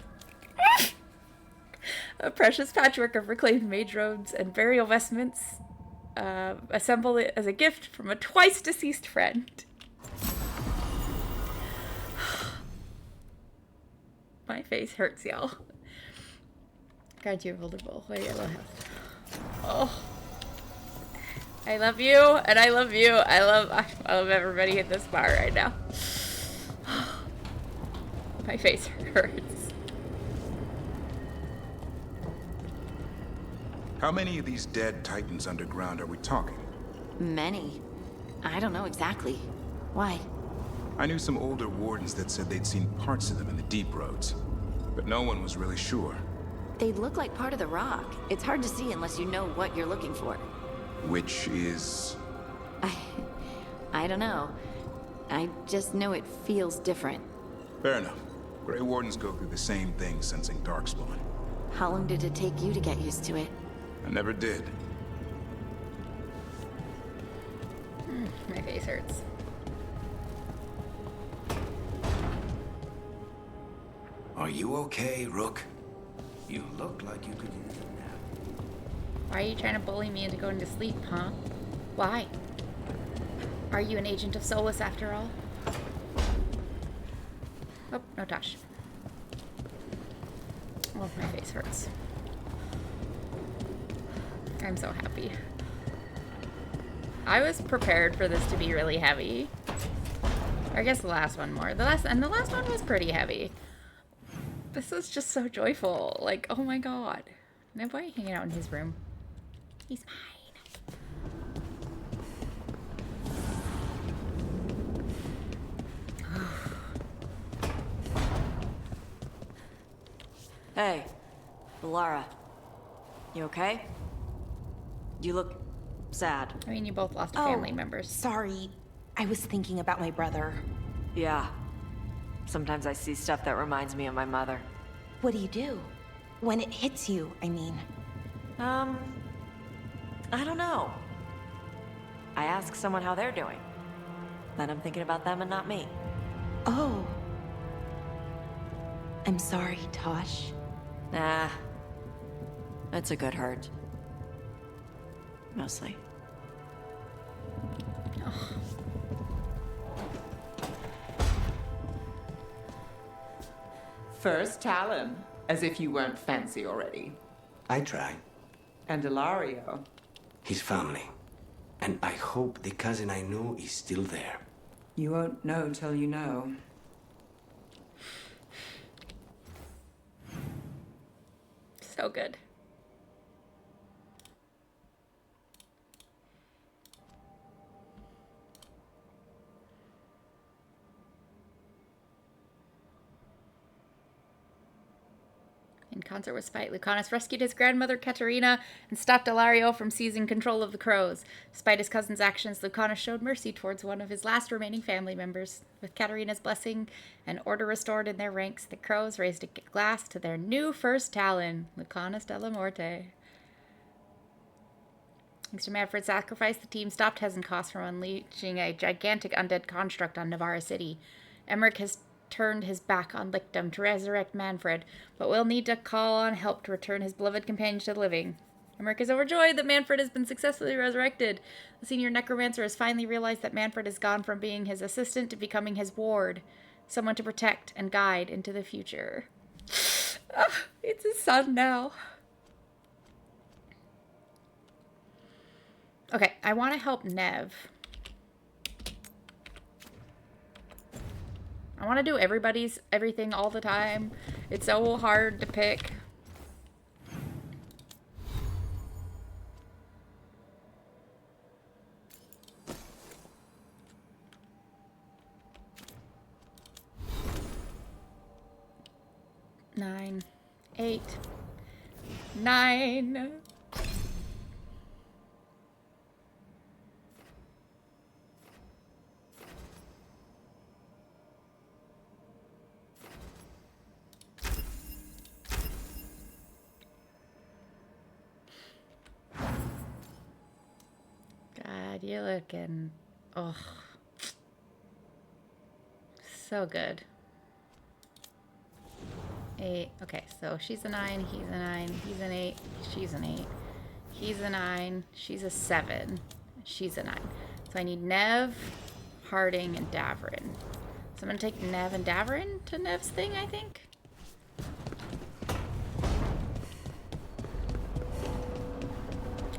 A precious patchwork of reclaimed mage robes and burial vestments, assembled as a gift from a twice-deceased friend. My face hurts, y'all. God, you're vulnerable. Wait, I love him. Oh. I love you, and I love you. I love everybody in this bar right now. My face hurts. How many of these dead titans underground are we talking? Many. I don't know exactly. Why? I knew some older wardens that said they'd seen parts of them in the deep roads, but no one was really sure. They look like part of the rock. It's hard to see unless you know what you're looking for. Which is... I don't know. I just know it feels different. Fair enough. Grey Wardens go through the same thing sensing Darkspawn. How long did it take you to get used to it? I never did. My face hurts. Are you okay, Rook? You look like you could use a nap. Why are you trying to bully me into going to sleep, huh? Why? Are you an agent of Solus after all? Oh, no Tosh. Oh, my face hurts. I'm so happy. I was prepared for this to be really heavy. I guess the last one more. The last one was pretty heavy. This is just so joyful. Like, oh my god. No boy hanging out in his room. He's mine. Hey, Lara. You okay? You look sad. I mean, you both lost family members. Sorry. I was thinking about my brother. Yeah. Sometimes I see stuff that reminds me of my mother. What do you do? When it hits you, I mean. I don't know. I ask someone how they're doing. Then I'm thinking about them and not me. Oh. I'm sorry, Tosh. Nah. It's a good hurt. Mostly. First Talon, as if you weren't fancy already. I try. And Ilario. His family. And I hope the cousin I know is still there. You won't know till you know. So good. In concert with Spite, Lucanus rescued his grandmother Katerina and stopped Ilario from seizing control of the crows. Despite his cousin's actions, Lucanus showed mercy towards one of his last remaining family members. With Katerina's blessing and order restored in their ranks, the crows raised a glass to their new first Talon, Lucanus de la Morte. Thanks to Manfred's sacrifice, the team stopped Hezenkos from unleashing a gigantic undead construct on Navarra City. Emmerich has turned his back on Lictum to resurrect Manfred, but will need to call on help to return his beloved companion to the living. Emmerich is overjoyed that Manfred has been successfully resurrected. The senior necromancer has finally realized that Manfred has gone from being his assistant to becoming his ward, someone to protect and guide into the future. It's his son now. Okay, I want to help Nev. I want to do everything all the time. It's so hard to pick. Nine, 8, 9. God, you're looking, oh, so good. 8, okay, so she's a 9, he's a 9, he's an 8, she's an 8, he's a 9, she's a 7, she's a 9. So I need Nev, Harding, and Davrin. So I'm gonna take Nev and Davrin to Nev's thing, I think.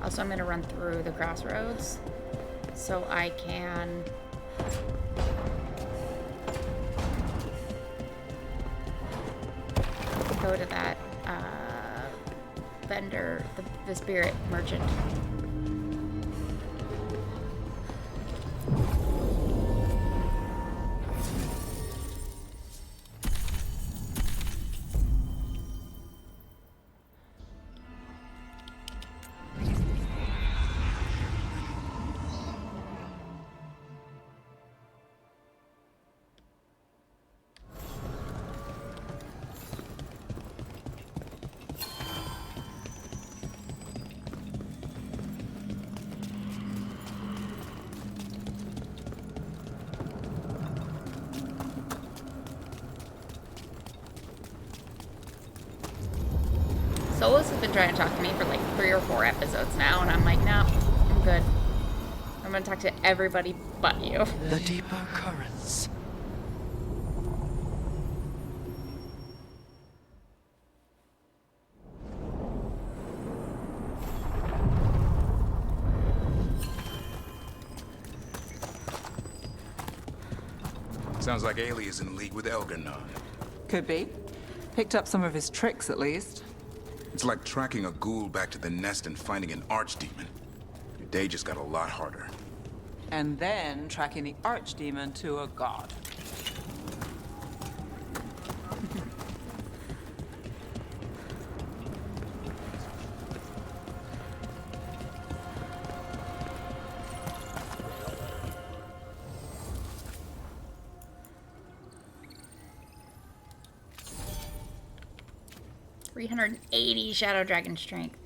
Also, I'm going to run through the crossroads so I can go to that vendor, the spirit merchant. Solus has been trying to talk to me for like 3 or 4 episodes now, and I'm like, no, I'm good. I'm gonna talk to everybody but you. The deeper currents. Sounds like Ailey is in league with Elgar'nan. Could be. Picked up some of his tricks, at least. It's like tracking a ghoul back to the nest and finding an archdemon. Your day just got a lot harder. And then tracking the archdemon to a god. $380 Shadow Dragon Strength.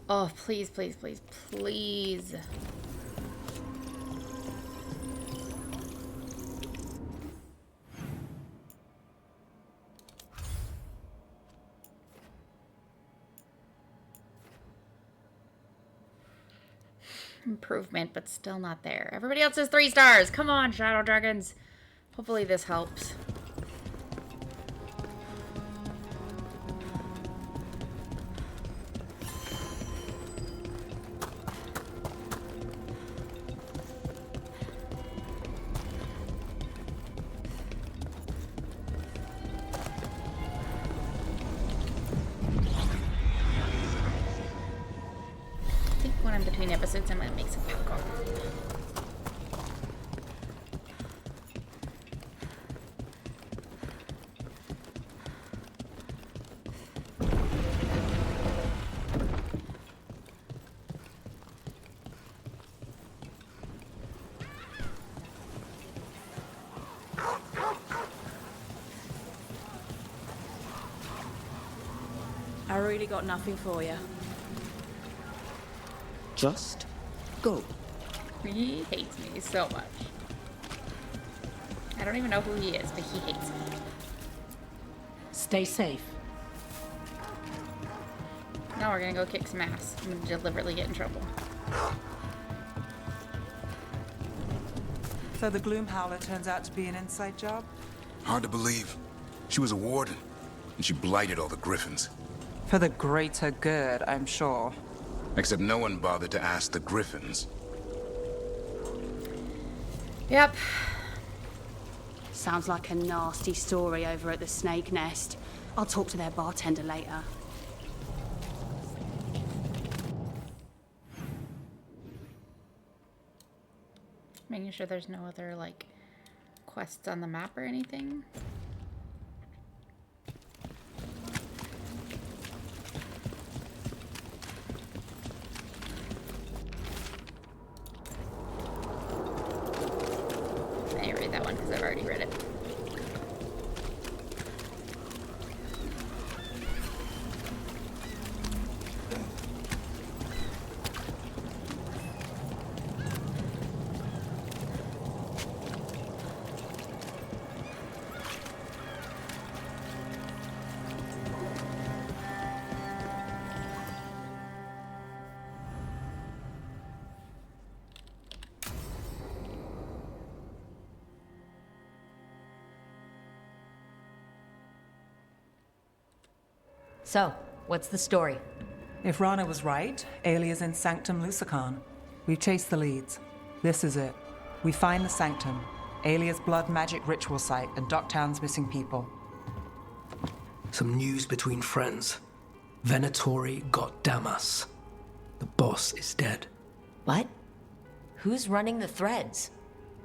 Oh, please, please, please, please. Improvement, but still not there. Everybody else is 3 stars. Come on, Shadow Dragons. Hopefully this helps. Between episodes, I'm gonna make some popcorn. I really got nothing for you. Just go. He hates me so much. I don't even know who he is, but he hates me. Stay safe. Now we're gonna go kick some ass. I'm gonna deliberately get in trouble. So the Gloom Howler turns out to be an inside job? Hard to believe. She was a warden, and she blighted all the Griffins. For the greater good, I'm sure. Except no one bothered to ask the Griffins. Yep. Sounds like a nasty story over at the Snake Nest. I'll talk to their bartender later. Making sure there's no other, like, quests on the map or anything. I've already read it. So, what's the story? If Rana was right, Ailey is in Sanctum Lucican. We've chased the leads. This is it. We find the Sanctum, Ailia's blood magic ritual site, and Docktown's missing people. Some news between friends. Venatori got Damas. The boss is dead. What? Who's running the threads?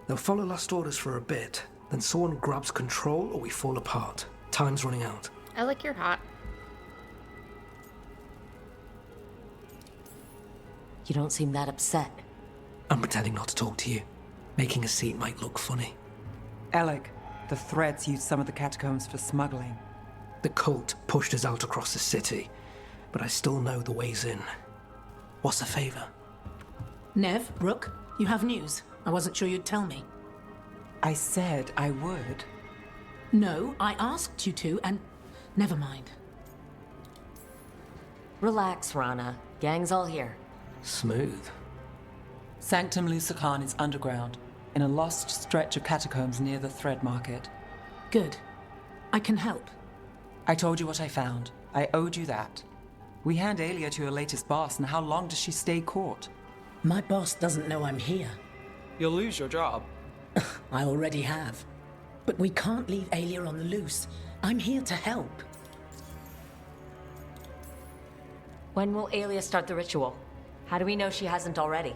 They'll follow last orders for a bit, then someone grabs control or we fall apart. Time's running out. I like your hot. You don't seem that upset. I'm pretending not to talk to you. Making a seat might look funny. Alec, the threads used some of the catacombs for smuggling. The cult pushed us out across the city, but I still know the ways in. What's the favor? Nev, Rook, you have news. I wasn't sure you'd tell me. I said I would. No, I asked you to, and never mind. Relax, Rana. Gang's all here. Smooth. Sanctum Lusacan is underground, in a lost stretch of catacombs near the Thread Market. Good. I can help. I told you what I found. I owed you that. We hand Aelia to your latest boss, and how long does she stay caught? My boss doesn't know I'm here. You'll lose your job. I already have. But we can't leave Aelia on the loose. I'm here to help. When will Aelia start the ritual? How do we know she hasn't already?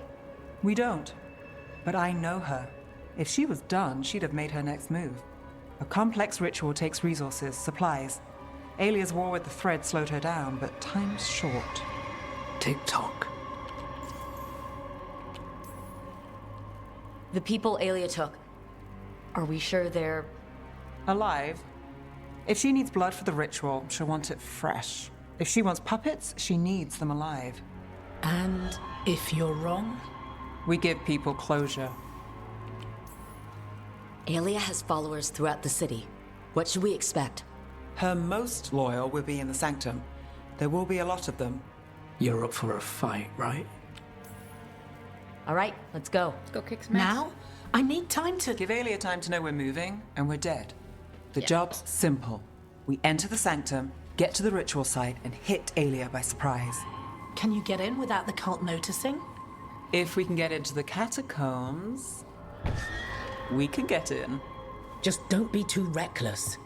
We don't. But I know her. If she was done, she'd have made her next move. A complex ritual takes resources, supplies. Aelia's war with the Thread slowed her down, but time's short. Tick-tock. The people Aelia took, are we sure they're... alive? If she needs blood for the ritual, she'll want it fresh. If she wants puppets, she needs them alive. And if you're wrong? We give people closure. Aelia has followers throughout the city. What should we expect? Her most loyal will be in the Sanctum. There will be a lot of them. You're up for a fight, right? All right, let's go. Let's go kick some ass. Now? I need time to... Give Aelia time to know we're moving, and we're dead. The job's simple. We enter the Sanctum, get to the ritual site, and hit Aelia by surprise. Can you get in without the cult noticing? If we can get into the catacombs, we can get in. Just don't be too reckless.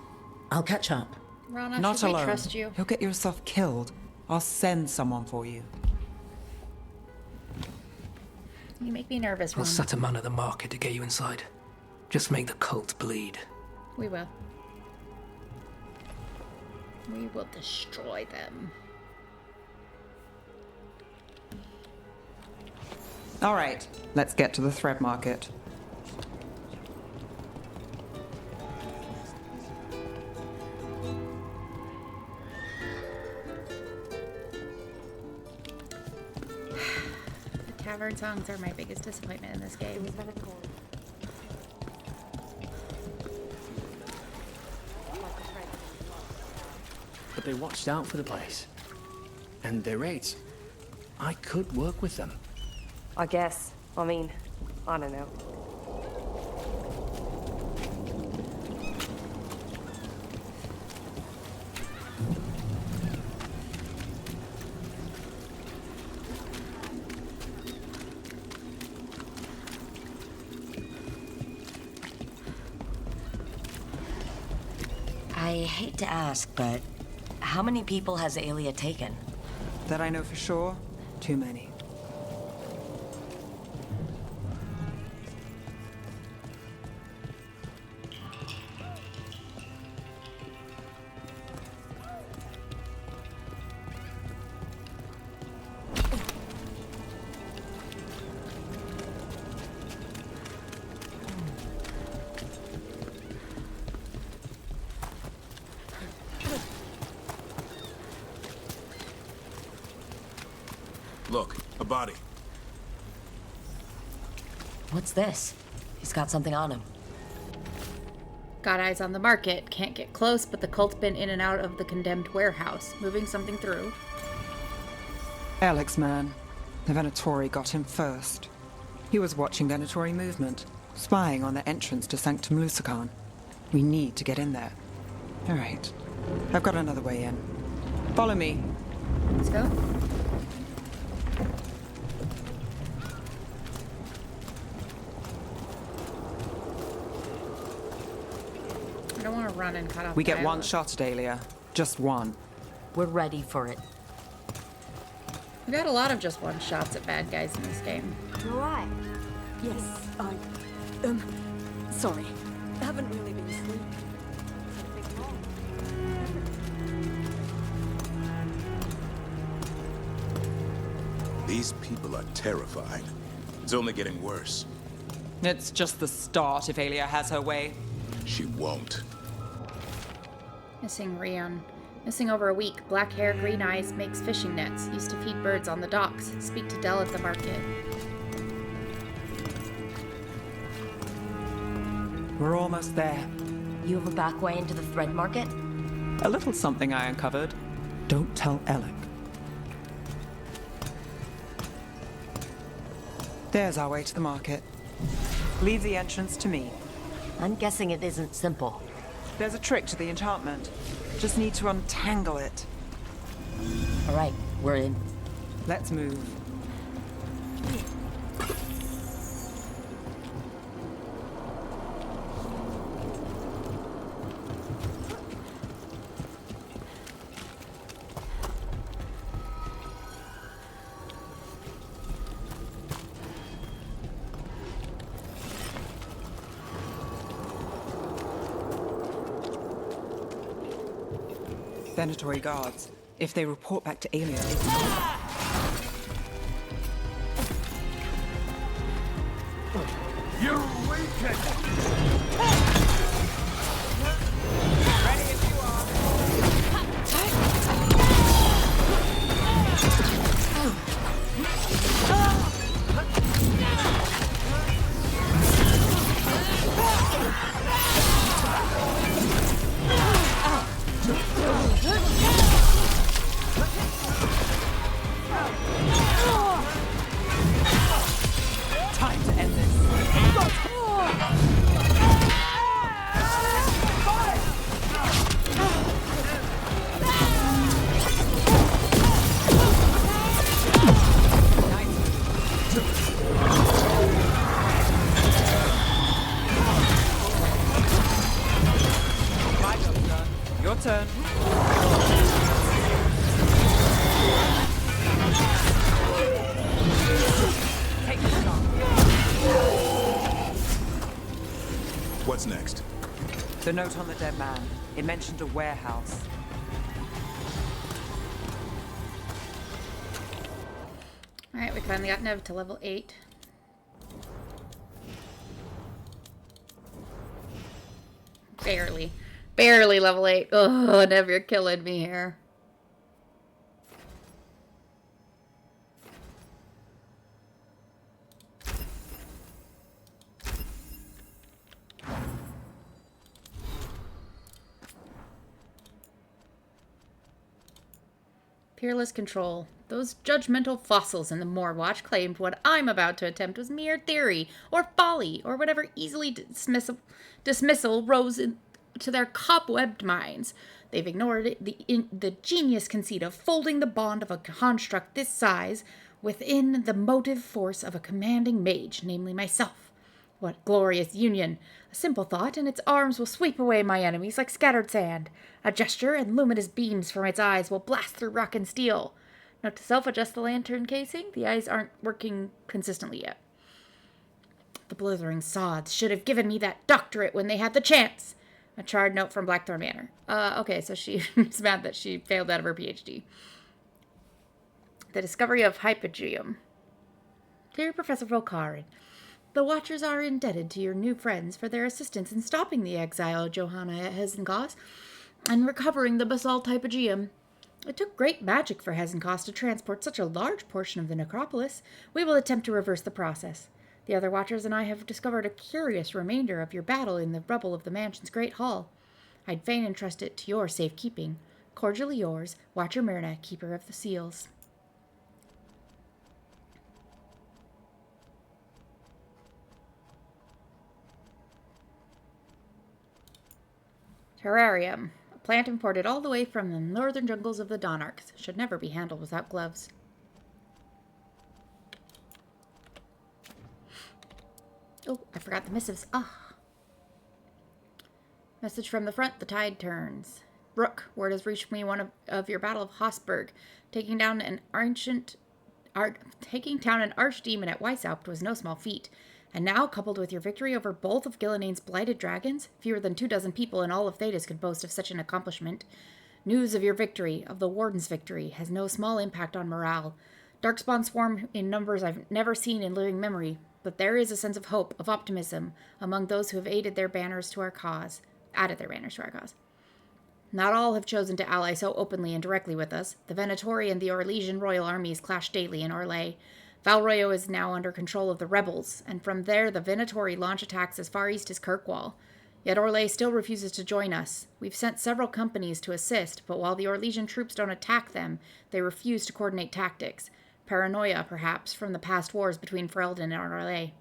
I'll catch up. Rana, Not should alone. we trust you? You'll get yourself killed. I'll send someone for you. You make me nervous, We'll Rana. set a man at the market to get you inside. Just make the cult bleed. We will. We will destroy them. All right, let's get to the Thread Market. The tavern songs are my biggest disappointment in this game. But they watched out for the place. And their rates. I could work with them. I guess. I mean, I don't know. I hate to ask, but how many people has Aelia taken? That I know for sure, too many. Look, a body. What's this? He's got something on him. Got eyes on the market. Can't get close, but the cult's been in and out of the condemned warehouse, moving something through. Alex, man. The Venatori got him first. He was watching Venatori movement, spying on the entrance to Sanctum Lusacan. We need to get in there. All right. I've got another way in. Follow me. Let's go. I don't want to run and cut off. We get Violet. one shot at Aelia. Just one. We're ready for it. We got a lot of just one shots at bad guys in this game. You alright? Yes, sorry. Haven't really been sleeping. These people are terrifying. It's only getting worse. It's just the start if Aelia has her way. She won't. Missing Rion. Missing over a week. Black hair, green eyes, makes fishing nets. Used to feed birds on the docks. Speak to Dell at the market. We're almost there. You have a back way into the Thread Market? A little something I uncovered. Don't tell Alec. There's our way to the market. Leave the entrance to me. I'm guessing it isn't simple. There's a trick to the enchantment. Just need to untangle it. All right, we're in. Let's move. Venatory guards. If they report back to Aelia, You weaken! ready if you are. Time to end this. My job's done. Your turn. Take the shot. What's next? The note on the dead man. It mentioned a warehouse. Alright, we finally got Nev to level 8. Barely. Barely level 8. Oh, Nev, you're killing me here. Peerless control. Those judgmental fossils in the Moorwatch claimed what I'm about to attempt was mere theory, or folly, or whatever easily dismissal rose to their cobwebbed minds. They've ignored the genius conceit of folding the bond of a construct this size within the motive force of a commanding mage, namely myself. What glorious union! A simple thought, and its arms will sweep away my enemies like scattered sand. A gesture, and luminous beams from its eyes will blast through rock and steel. Note to self, adjust the lantern casing. The eyes aren't working consistently yet. The blithering sods should have given me that doctorate when they had the chance. A charred note from Blackthorn Manor. Okay, so she's mad that she failed out of her PhD. The discovery of Hypogeum. Dear Professor Volkaren, the Watchers are indebted to your new friends for their assistance in stopping the exile of Johanna Hezenkos and recovering the basalt Hypogeum. It took great magic for Hezenkos to transport such a large portion of the necropolis. We will attempt to reverse the process. The other Watchers and I have discovered a curious remainder of your battle in the rubble of the mansion's great hall. I'd fain entrust it to your safekeeping. Cordially yours, Watcher Myrna, Keeper of the Seals. Terrarium. A plant imported all the way from the northern jungles of the Donarchs. Should never be handled without gloves. Oh, I forgot the missives. Message from the front. The tide turns. Rook, word has reached me of your Battle of Hosberg. Taking down an archdemon at Weishaupt was no small feat. And now, coupled with your victory over both of Gilneane's blighted dragons, fewer than 24 people in all of Thedas could boast of such an accomplishment. News of your victory, of the Warden's victory, has no small impact on morale. Darkspawn swarm in numbers I've never seen in living memory, but there is a sense of hope, of optimism, among those who have added their banners to our cause. Not all have chosen to ally so openly and directly with us. The Venatori and the Orlesian royal armies clash daily in Orlais. Valroyo is now under control of the rebels, and from there the Venatori launch attacks as far east as Kirkwall. Yet Orlais still refuses to join us. We've sent several companies to assist, but while the Orlesian troops don't attack them, they refuse to coordinate tactics. paranoia, perhaps, from the past wars between Ferelden and Orlais.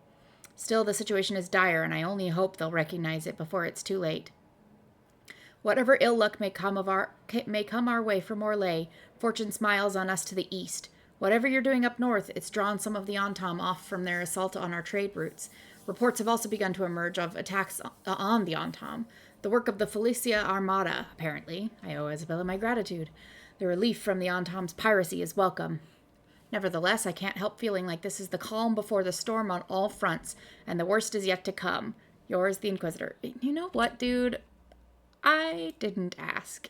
Still, the situation is dire, and I only hope they'll recognize it before it's too late. Whatever ill luck may come our way from Orlais, fortune smiles on us to the east. Whatever you're doing up north, it's drawn some of the Ontom off from their assault on our trade routes. Reports have also begun to emerge of attacks on the Ontom. The work of the Felicia Armada, apparently. I owe Isabella my gratitude. The relief from the Ontom's piracy is welcome. Nevertheless, I can't help feeling like this is the calm before the storm on all fronts, and the worst is yet to come. Yours, the Inquisitor. You know what, dude? I didn't ask.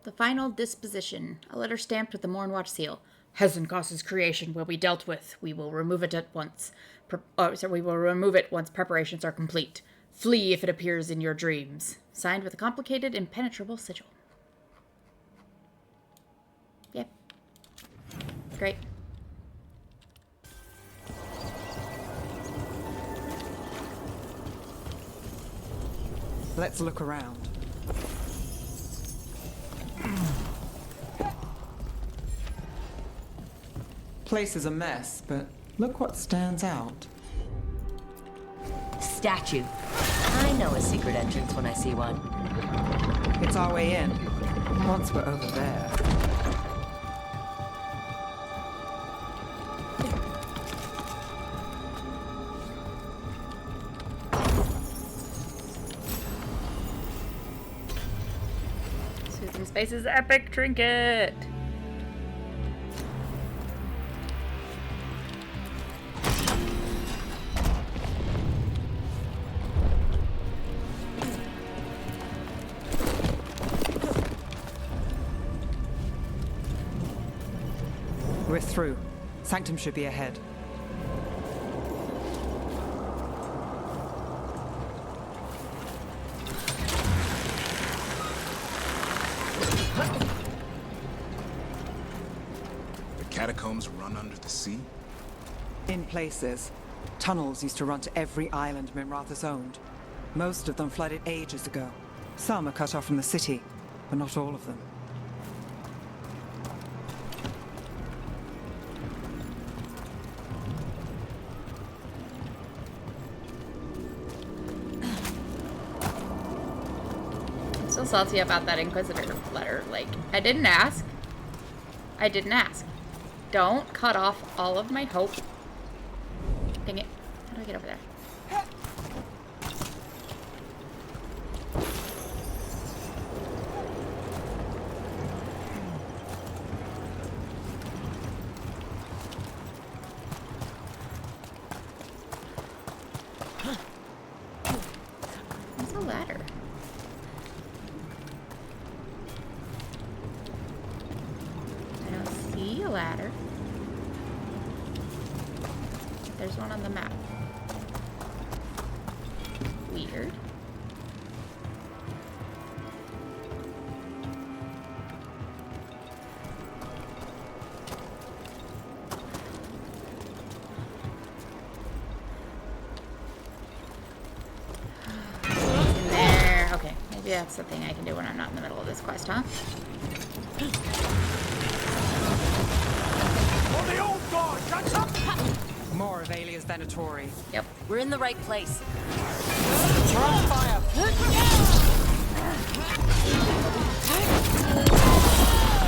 The final disposition. A letter stamped with the Mornwatch seal. Hezenkos's creation will be dealt with. We will remove it at once. We will remove it once preparations are complete. Flee if it appears in your dreams. Signed with a complicated, impenetrable sigil. Yep. Great. Let's look around. Place is a mess, but look what stands out. Statue. I know a secret entrance when I see one. It's our way in. Once we're over there. Soothing Space's epic trinket. We're through. Sanctum should be ahead. The catacombs run under the sea? In places. Tunnels used to run to every island Minrathous owned. Most of them flooded ages ago. Some are cut off from the city, but not all of them. Still salty about that Inquisitor letter. Like, I didn't ask. I didn't ask. Don't cut off all of my hope. Dang it. How do I get over there? There's a ladder. A ladder. There's one on the map. Weird. In there. Okay, maybe that's the thing I can do when I'm not in the middle of this quest, huh? More of Alia's Venatori. Yep. We're in the right place. Fire!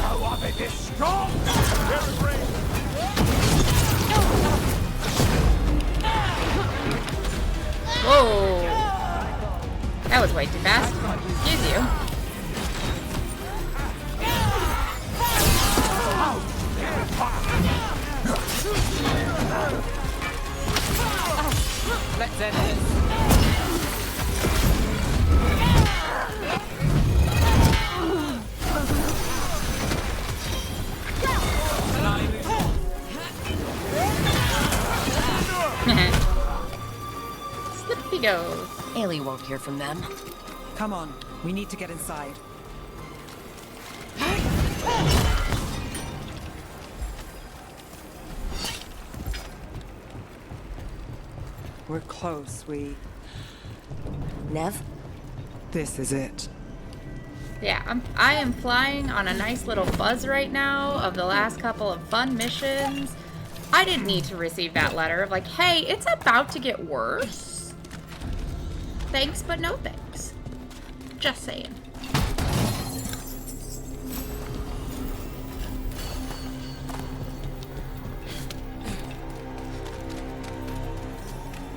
I want it this strong! Whoa! That was way too fast. Excuse you. Let's end this. Slip he goes. Ailey won't hear from them. Come on, we need to get inside. We're close, Nev? This is it. Yeah, I am flying on a nice little buzz right now of the last couple of fun missions. I didn't need to receive that letter of like, hey, it's about to get worse. Thanks, but no thanks. Just saying.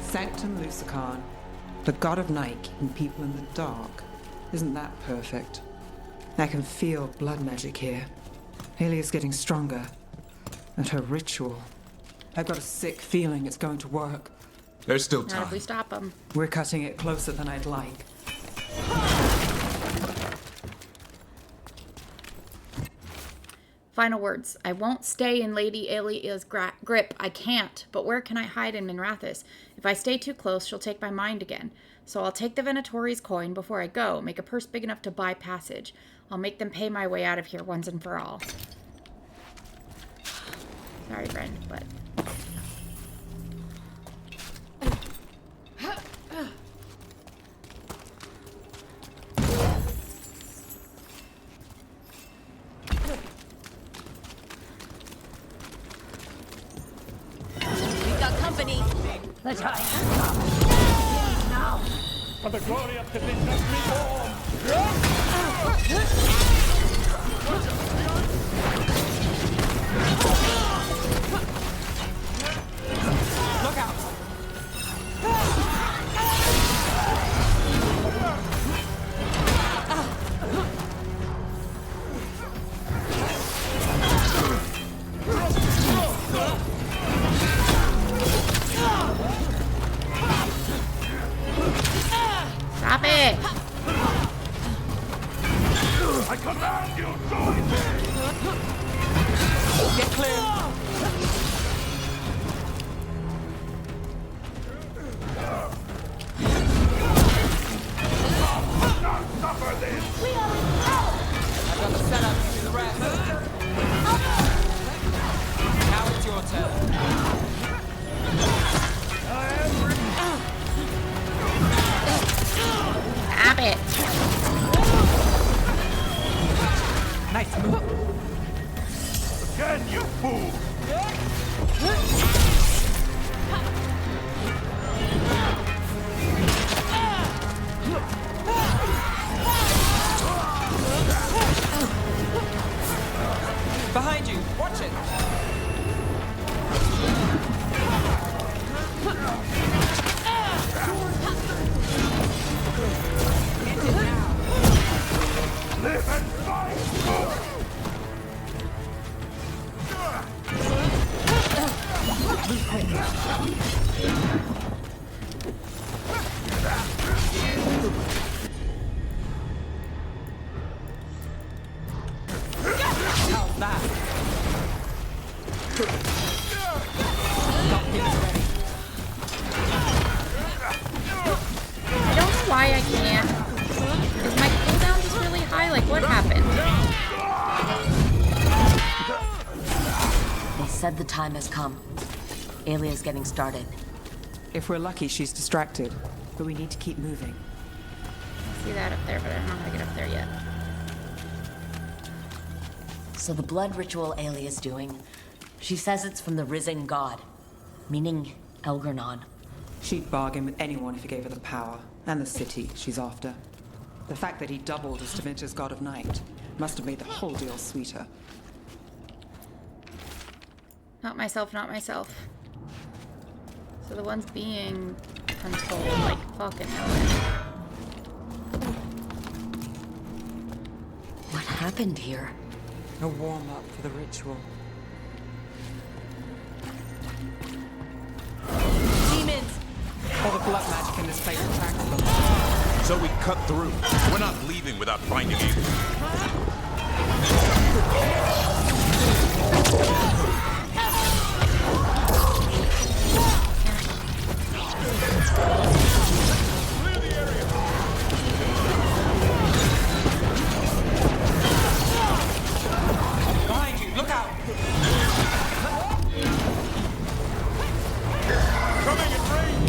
Sanctum Lucican, the god of night keeping people in the dark. Isn't that perfect? I can feel blood magic here. Alia's getting stronger. And her ritual. I've got a sick feeling it's going to work. There's still Not time. if we stop them. We're cutting it closer than I'd like. Final words. I won't stay in Lady Alia's grip. I can't. But where can I hide in Minrathous? If I stay too close, she'll take my mind again. So I'll take the Venatori's coin before I go. Make a purse big enough to buy passage. I'll make them pay my way out of here once and for all. Sorry, friend, but... We've got company. The time has come. Now. For the glory of Cathedral Reborn! Look out! Stop it! I command you, join me! Get clear! Not suffer this! I've got the setup to do the rest. Now it's your turn. Stop it! Nice move. Again, you fool! Behind you! Watch it! Live and fight! How's that? I don't know why I can't. Is my cooldown just really high? Like, what happened? They said the time has come. Alia's getting started. If we're lucky, she's distracted. But we need to keep moving. I see that up there, but I don't know how to get up there yet. So the blood ritual Alia's doing, she says it's from the risen god, meaning Elgernon. She'd bargain with anyone if he gave her the power, and the city she's after. The fact that he doubled as Tevinter's god of night must have made the whole deal sweeter. Not myself, not myself. So the ones being controlled, like, fucking hell. What happened here? A warm-up for the ritual. Demons! All the blood magic in this place attracts them. So we cut through. We're not leaving without finding you. Behind you, look out! Coming in range!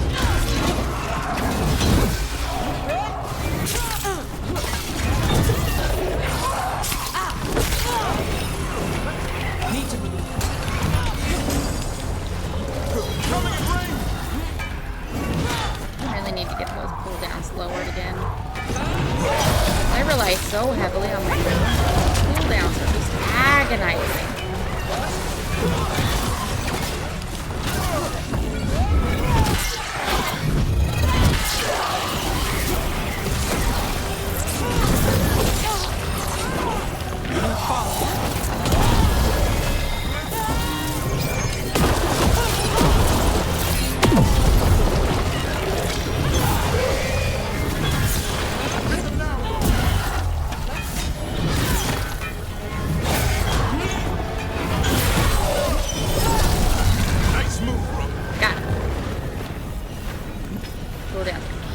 agonizing.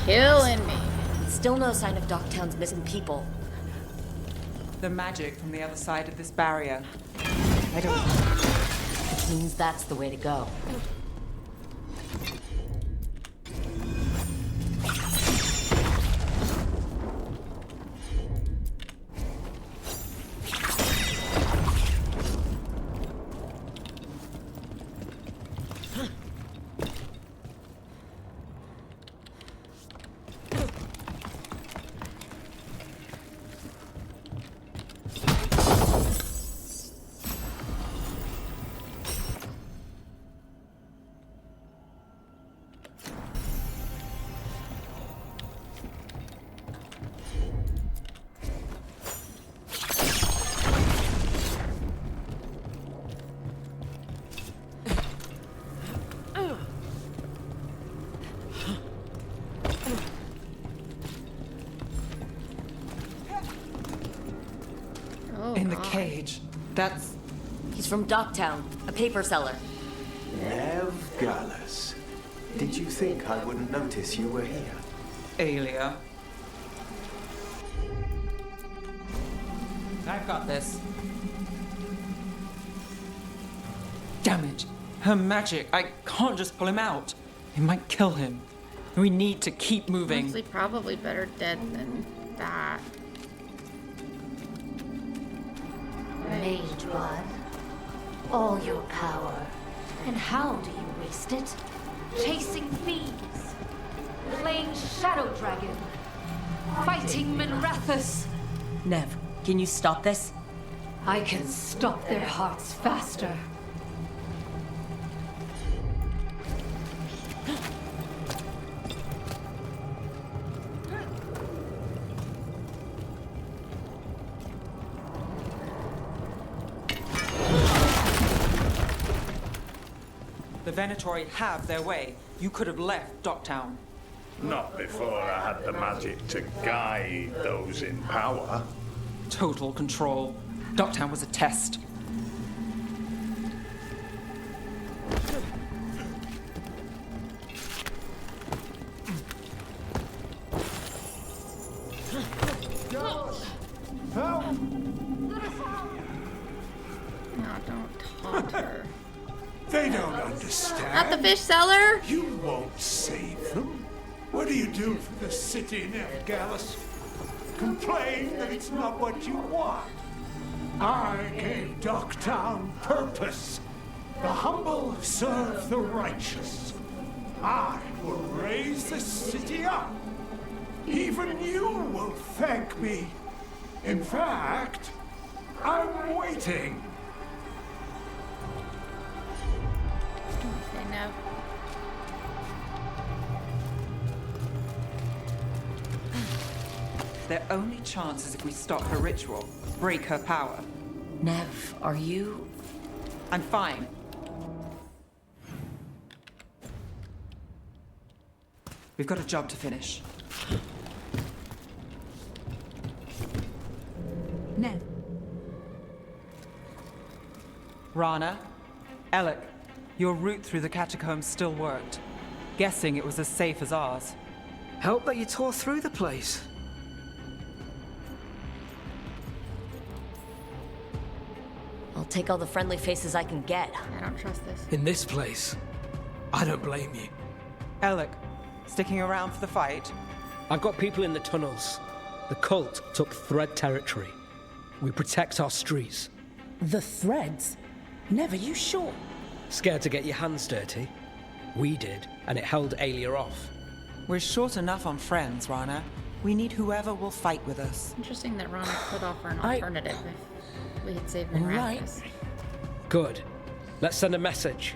Killing me. Still no sign of Docktown's missing people. The magic from the other side of this barrier. I don't... Which means that's the way to go. In the cage. That's... He's from Docktown, a paper seller. Nev Gallus. Did you think I wouldn't notice you were here? Aelia. I've got this. Damn it. Her magic. I can't just pull him out. It might kill him. We need to keep moving. Honestly, probably better dead than that. Mage blood. All your power. And how do you waste it? Chasing thieves. Playing Shadow Dragon. Fighting Minrathus. Nev, can you stop this? I can stop their hearts faster. The Venatori have their way. You could have left Docktown. Not before I had the magic to guide those in power. Total control. Docktown was a test. No, don't taunt her. They don't understand. Not the fish seller? You won't save them. What do you do for the city, Nev Gallus? Complain that it's not what you want. I gave Docktown purpose. The humble serve the righteous. I will raise the city up. Even you will thank me. In fact, I'm waiting. Okay, no. Their only chance is if we stop her ritual, break her power. Nev, are you... I'm fine. We've got a job to finish. Nev. Rana, Alec, your route through the catacombs still worked. Guessing it was as safe as ours. Help that you tore through the place. I'll take all the friendly faces I can get. I don't trust this. In this place, I don't blame you. Alec, sticking around for the fight? I've got people in the tunnels. The cult took Thread territory. We protect our streets. The Threads? Never, you sure? Scared to get your hands dirty? We did, and it held Aelia off. We're short enough on friends, Rana. We need whoever will fight with us. Interesting that Rana could offer an alternative. We had saved All right. Maracus. Good. Let's send a message.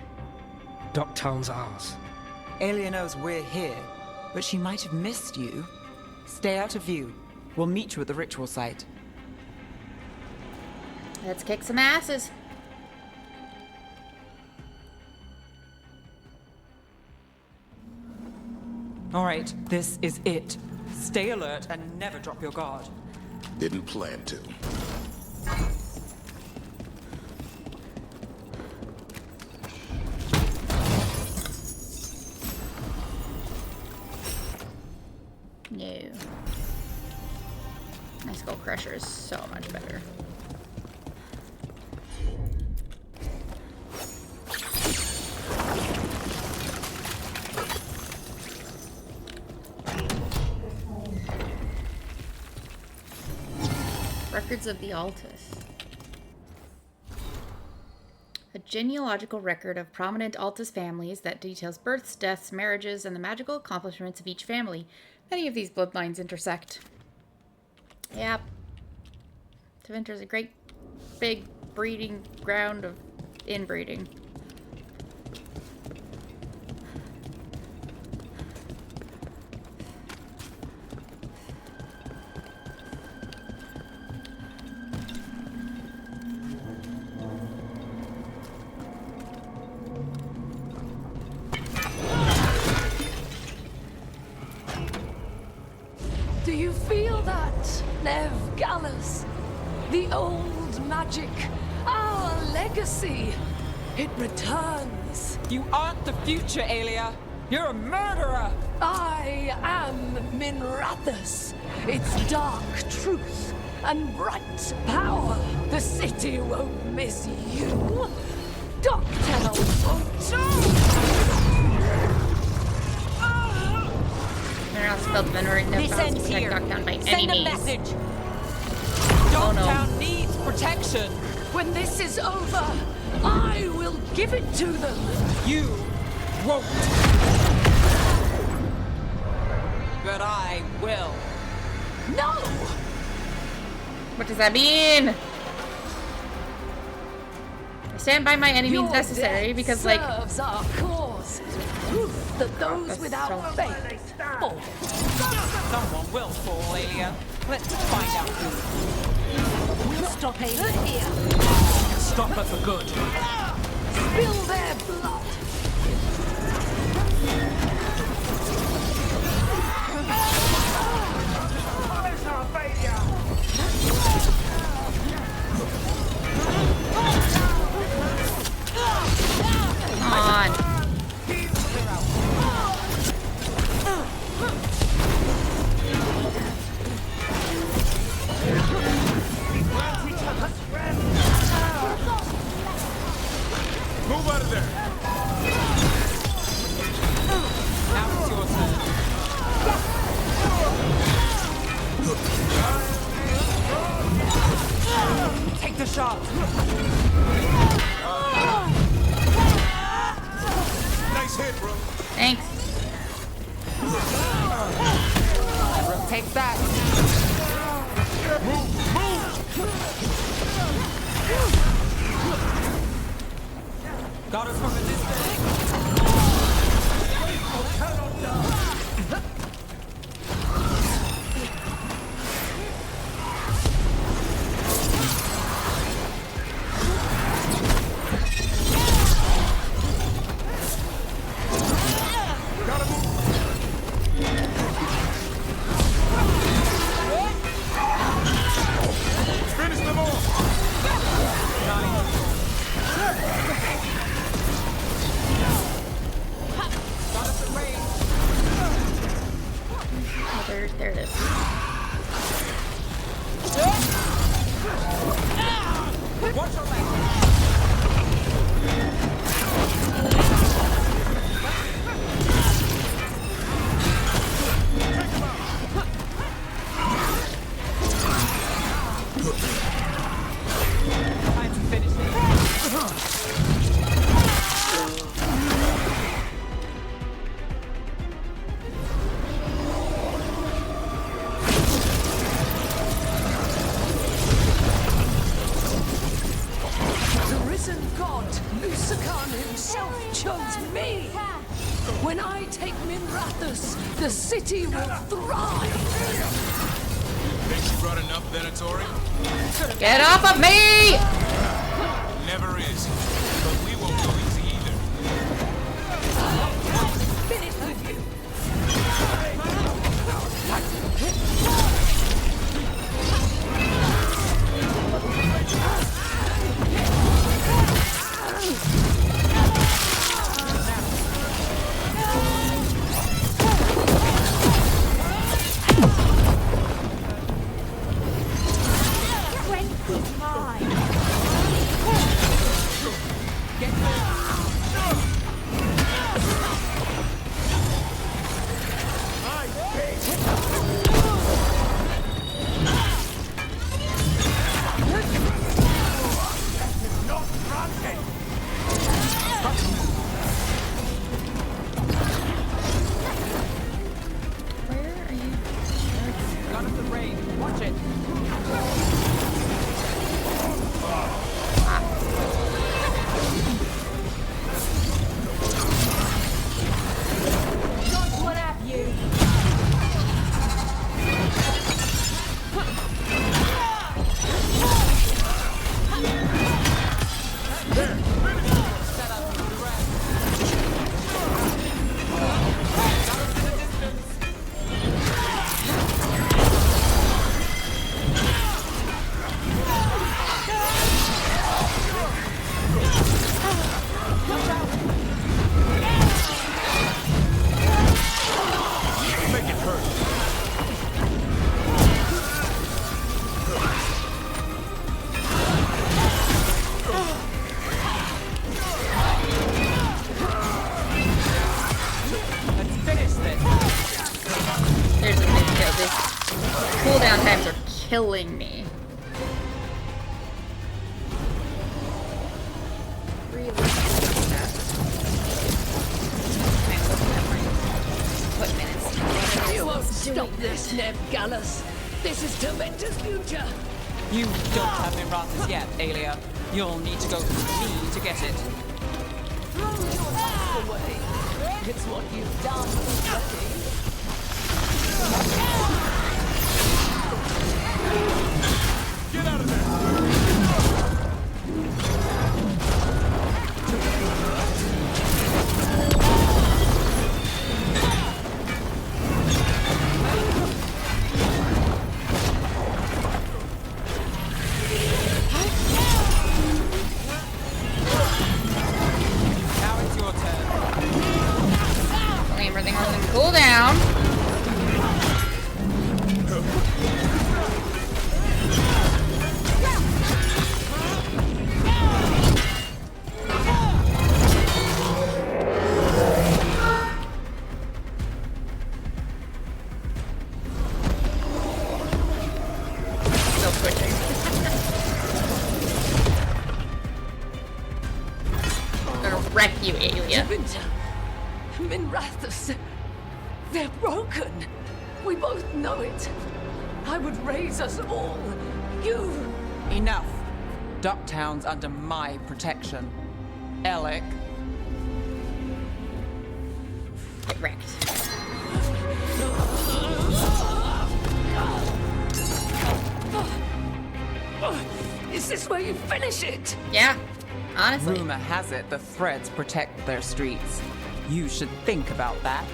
Docktown's ours. Aelia knows we're here, but she might have missed you. Stay out of view. We'll meet you at the ritual site. Let's kick some asses. All right, this is it. Stay alert and never drop your guard. Didn't plan to. No. My Skull Crusher is so much better. Records of the Altus. A genealogical record of prominent Altus families that details births, deaths, marriages, and the magical accomplishments of each family. Many of these bloodlines intersect. Yep. Tevinter's a great big breeding ground of inbreeding. Do you feel that, Nev Gallus? The old magic, our legacy. It returns. You aren't the future, Aelia. You're a murderer. I am Minrathus. Its dark truth and bright power. The city won't miss you. Docktown won't too. They're not spelled venerate, no This bounds ends protect here. Docktown by any Send a means. message. Oh no. Docktown needs protection. When this is over, I will give it to them. You won't. But I will. No! What does that mean? I stand by my any means Your necessary death because, like, serves our cause. Proof that those That's without so- faith fall. Someone will fall, Aelia. Let's find out who. We'll stop Aelia here. Stop her for good. Spill their blood. come on. Move out of there! Now it's your turn. Take the shot. Nice hit, bro. Thanks. Everyone take that. Got us from a distance. Finish them off! Crimson God, Lucican himself, chose me. When I take Minrathus, the city will thrive. Think you brought enough, Venatori? Get off of me! Never is. But we won't go easy either. Finish with you. Cooldown times are killing me. You won't stop this, Neb Gallus. This is Tormentor's future. You don't have Minrathus yet, Aelia. You'll need to go through me to get it. Throw your life away. It's what you've done already. Get out of there! Now it's your turn. Only everything else in cooldown. Wreck you, Aelia. Minrathus, they're broken. We both know it. I would raise us all. You. Enough. Ducktown's under my protection. Alec. Get wrecked. Is this where you finish it? Yeah. Honestly. Rumor has it the Threads protect their streets. You should think about that.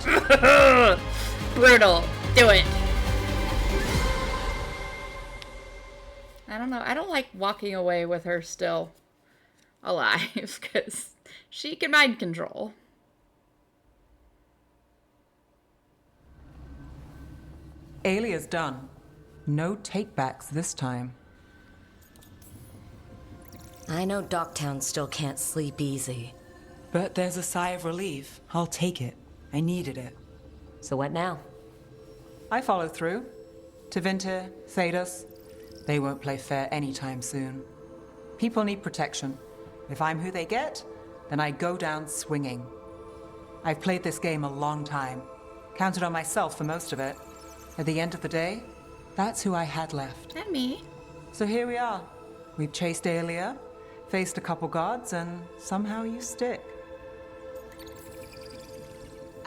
Brutal. Do it. I don't know. I don't like walking away with her still alive because she can mind control. Aelia's done. No takebacks this time. I know Docktown still can't sleep easy. But there's a sigh of relief. I'll take it. I needed it. So what now? I follow through. Tevinter, Thedas, they won't play fair anytime soon. People need protection. If I'm who they get, then I go down swinging. I've played this game a long time. Counted on myself for most of it. At the end of the day, that's who I had left. And me. So here we are. We've chased Aelia, Faced a couple guards and somehow you stick.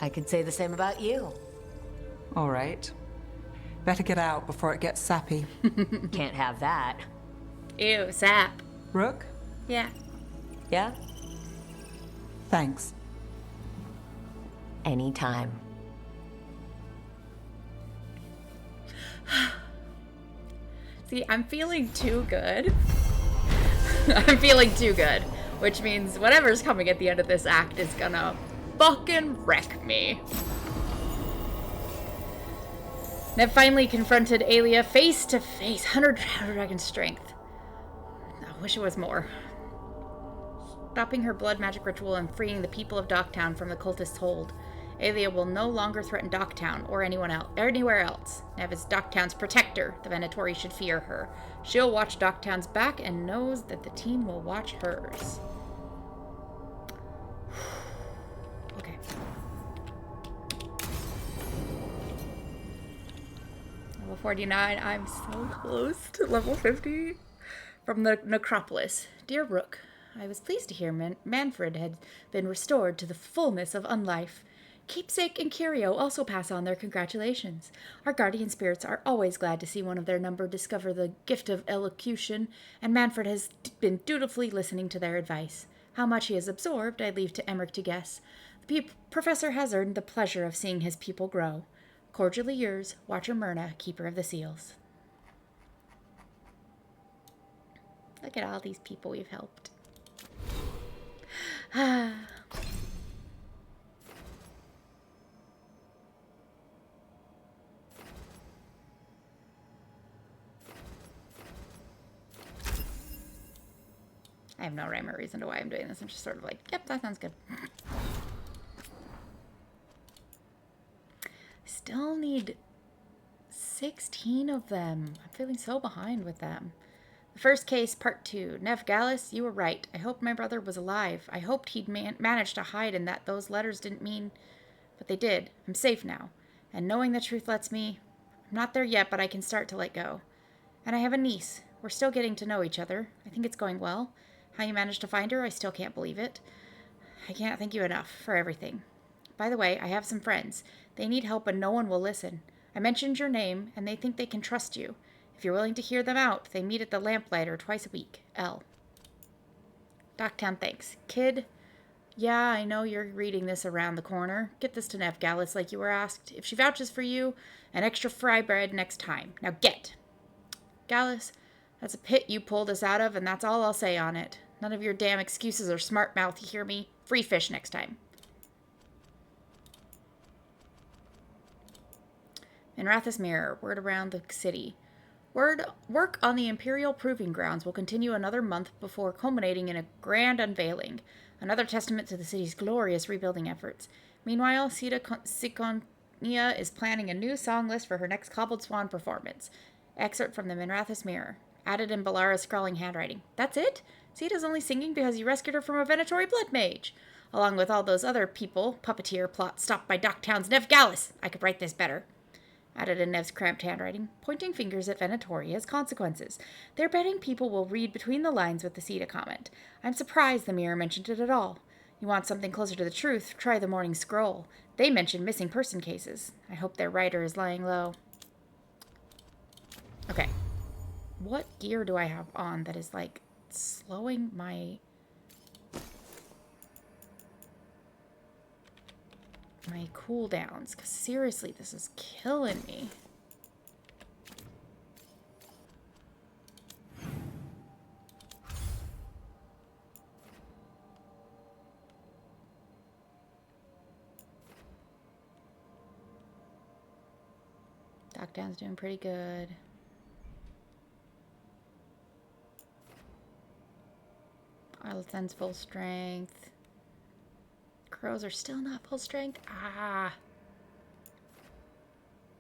I could say the same about you. All right. Better get out before it gets sappy. Can't have that. Ew, sap. Rook? Yeah. Yeah? Thanks. Anytime. See, I'm feeling too good. I'm feeling too good, which means whatever's coming at the end of this act is gonna fucking wreck me. Nev finally confronted Aelia face to face. 100 dragon strength. I wish it was more. Stopping her blood magic ritual and freeing the people of Docktown from the cultist's hold. Aelia will no longer threaten Docktown or anyone else, anywhere else. Nev is Docktown's protector. The Venatori should fear her. She'll watch Docktown's back and knows that the team will watch hers. Okay. Level 49. I'm so close to level 50. From the Necropolis. Dear Rook, I was pleased to hear Manfred had been restored to the fullness of unlife. Keepsake and Curio also pass on their congratulations. Our guardian spirits are always glad to see one of their number discover the gift of elocution, and Manfred has been dutifully listening to their advice. How much he has absorbed, I leave to Emmerich to guess. The Professor has earned the pleasure of seeing his people grow. Cordially yours, Watcher Myrna, Keeper of the Seals. Look at all these people we've helped. I have no rhyme or reason to why I'm doing this. I'm just sort of like, yep, that sounds good. Still need 16 of them. I'm feeling so behind with them. The first case, part 2. Nev Gallus, you were right. I hoped my brother was alive. I hoped he'd managed to hide and that those letters didn't mean... But they did. I'm safe now. And knowing the truth lets me... I'm not there yet, but I can start to let go. And I have a niece. We're still getting to know each other. I think it's going well. How you managed to find her, I still can't believe it. I can't thank you enough for everything. By the way, I have some friends. They need help and no one will listen. I mentioned your name, and they think they can trust you. If you're willing to hear them out, they meet at the Lamplighter twice a week. L. Docktown, thanks. Kid, yeah, I know you're reading this around the corner. Get this to Nev Gallus like you were asked. If she vouches for you, an extra fry bread next time. Now get. Gallus, that's a pit you pulled us out of, and that's all I'll say on it. None of your damn excuses or smart mouth, you hear me? Free fish next time. Minrathous Mirror, word around the city. Work on the Imperial Proving Grounds will continue another month before culminating in a grand unveiling, another testament to the city's glorious rebuilding efforts. Meanwhile, Sita Siconia is planning a new song list for her next Cobbled Swan performance. Excerpt from the Minrathous Mirror, added in Balara's scrawling handwriting. That's it? Sita's only singing because you rescued her from a Venatori blood mage. Along with all those other people, puppeteer plot stopped by Docktown's Nev Gallus. I could write this better. Added in Nev's cramped handwriting, pointing fingers at Venatori as consequences. They're betting people will read between the lines with the Sita comment. I'm surprised the Mirror mentioned it at all. You want something closer to the truth, try the Morning Scroll. They mentioned missing person cases. I hope their writer is lying low. Okay. What gear do I have on that is, like, slowing my cooldowns? Because seriously, this is killing me. Docktown's doing pretty good. Islet's full strength. Crows are still not full strength. Ah.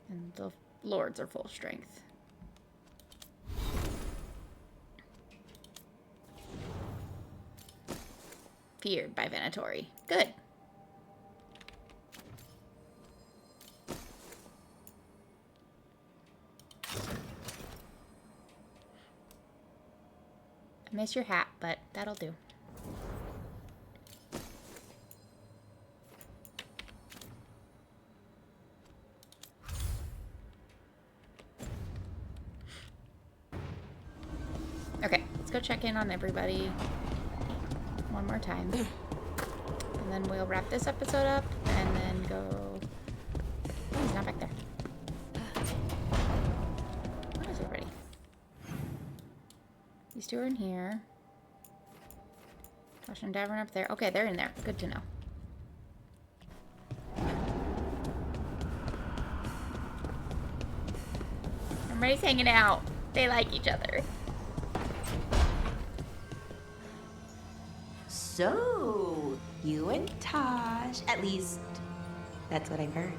And the lords are full strength. Feared by Venatori. Good. miss your hat, but that'll do. Okay, let's go check in on everybody one more time. And then we'll wrap this episode up and then go... Oh, he's not back there. Where is everybody? These two are in here. Josh and Davern up there. Okay, they're in there. Good to know. Everybody's hanging out. They like each other. So, you and Tosh, at least that's what I've heard.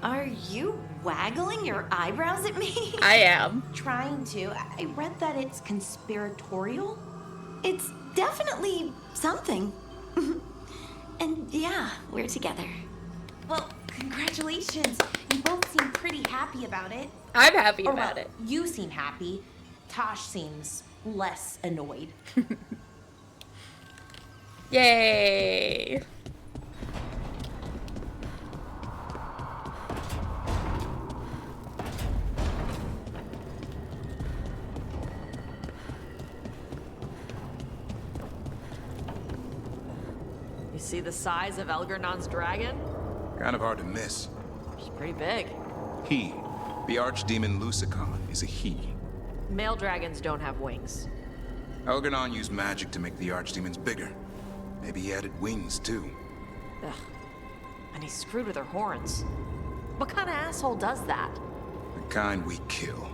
Are you waggling your eyebrows at me? I am. Trying to. I read that it's conspiratorial. It's definitely something. And yeah, we're together. Well, congratulations. You both seem pretty happy about it. I'm happy about it. You seem happy. Tosh seems less annoyed. Yay! You see the size of Elgernon's dragon? Kind of hard to miss. It's pretty big. He, the archdemon Lusicon, is a he. Male dragons don't have wings. Elgernon used magic to make the archdemons bigger. Maybe he added wings, too. Ugh. And he's screwed with her horns. What kind of asshole does that? The kind we kill.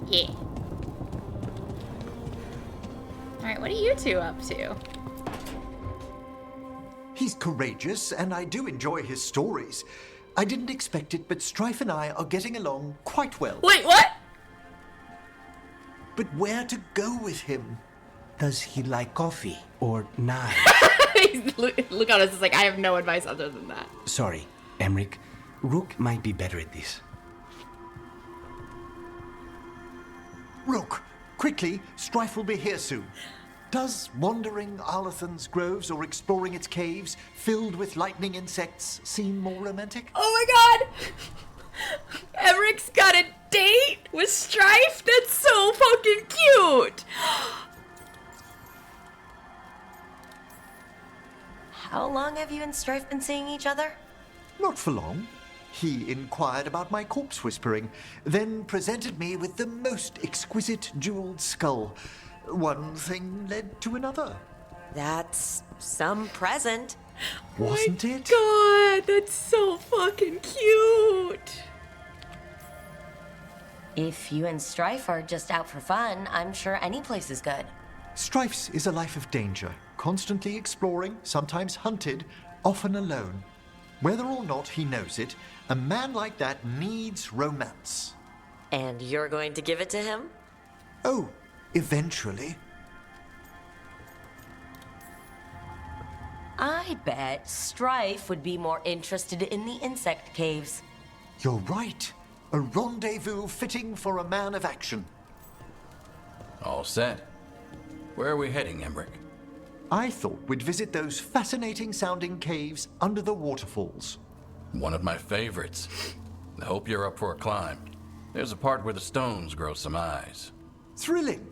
Yeah. Alright, what are you two up to? He's courageous, and I do enjoy his stories. I didn't expect it, but Strife and I are getting along quite well. Wait, what? But where to go with him? Does he like coffee or knives? Look at us, it's like, I have no advice other than that. Sorry, Emmerich. Rook might be better at this. Rook, quickly, Strife will be here soon. Does wandering Arlathan's groves or exploring its caves, filled with lightning insects, seem more romantic? Oh my god! Emmerich's got a date with Strife? That's so fucking cute! How long have you and Strife been seeing each other? Not for long. He inquired about my corpse whispering, then presented me with the most exquisite jeweled skull. One thing led to another. That's some present. Wasn't it? God, that's so fucking cute! If you and Strife are just out for fun, I'm sure any place is good. Strife's is a life of danger, constantly exploring, sometimes hunted, often alone. Whether or not he knows it, a man like that needs romance. And you're going to give it to him? Oh, eventually. I bet Strife would be more interested in the insect caves. You're right. A rendezvous fitting for a man of action. All set. Where are we heading, Emmerich? I thought we'd visit those fascinating-sounding caves under the waterfalls. One of my favorites. I hope you're up for a climb. There's a part where the stones grow some eyes. Thrilling.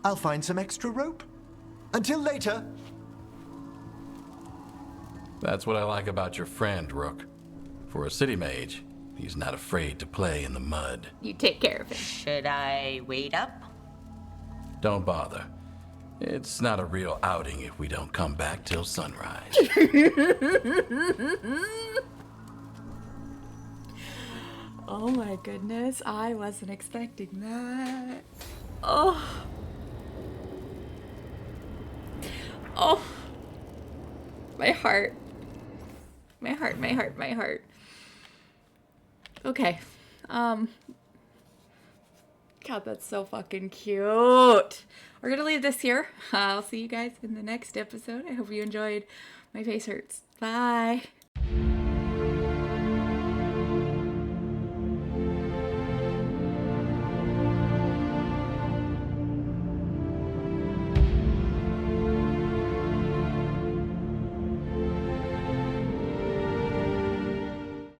I'll find some extra rope. Until later. That's what I like about your friend, Rook. For a city mage, he's not afraid to play in the mud. You take care of him. Should I wait up? Don't bother. It's not a real outing if we don't come back till sunrise. Oh my goodness, I wasn't expecting that. Oh. Oh. My heart. My heart, my heart, my heart. Okay. God, that's so fucking cute. We're gonna leave this here. I'll see you guys in the next episode. I hope you enjoyed. My face hurts. Bye.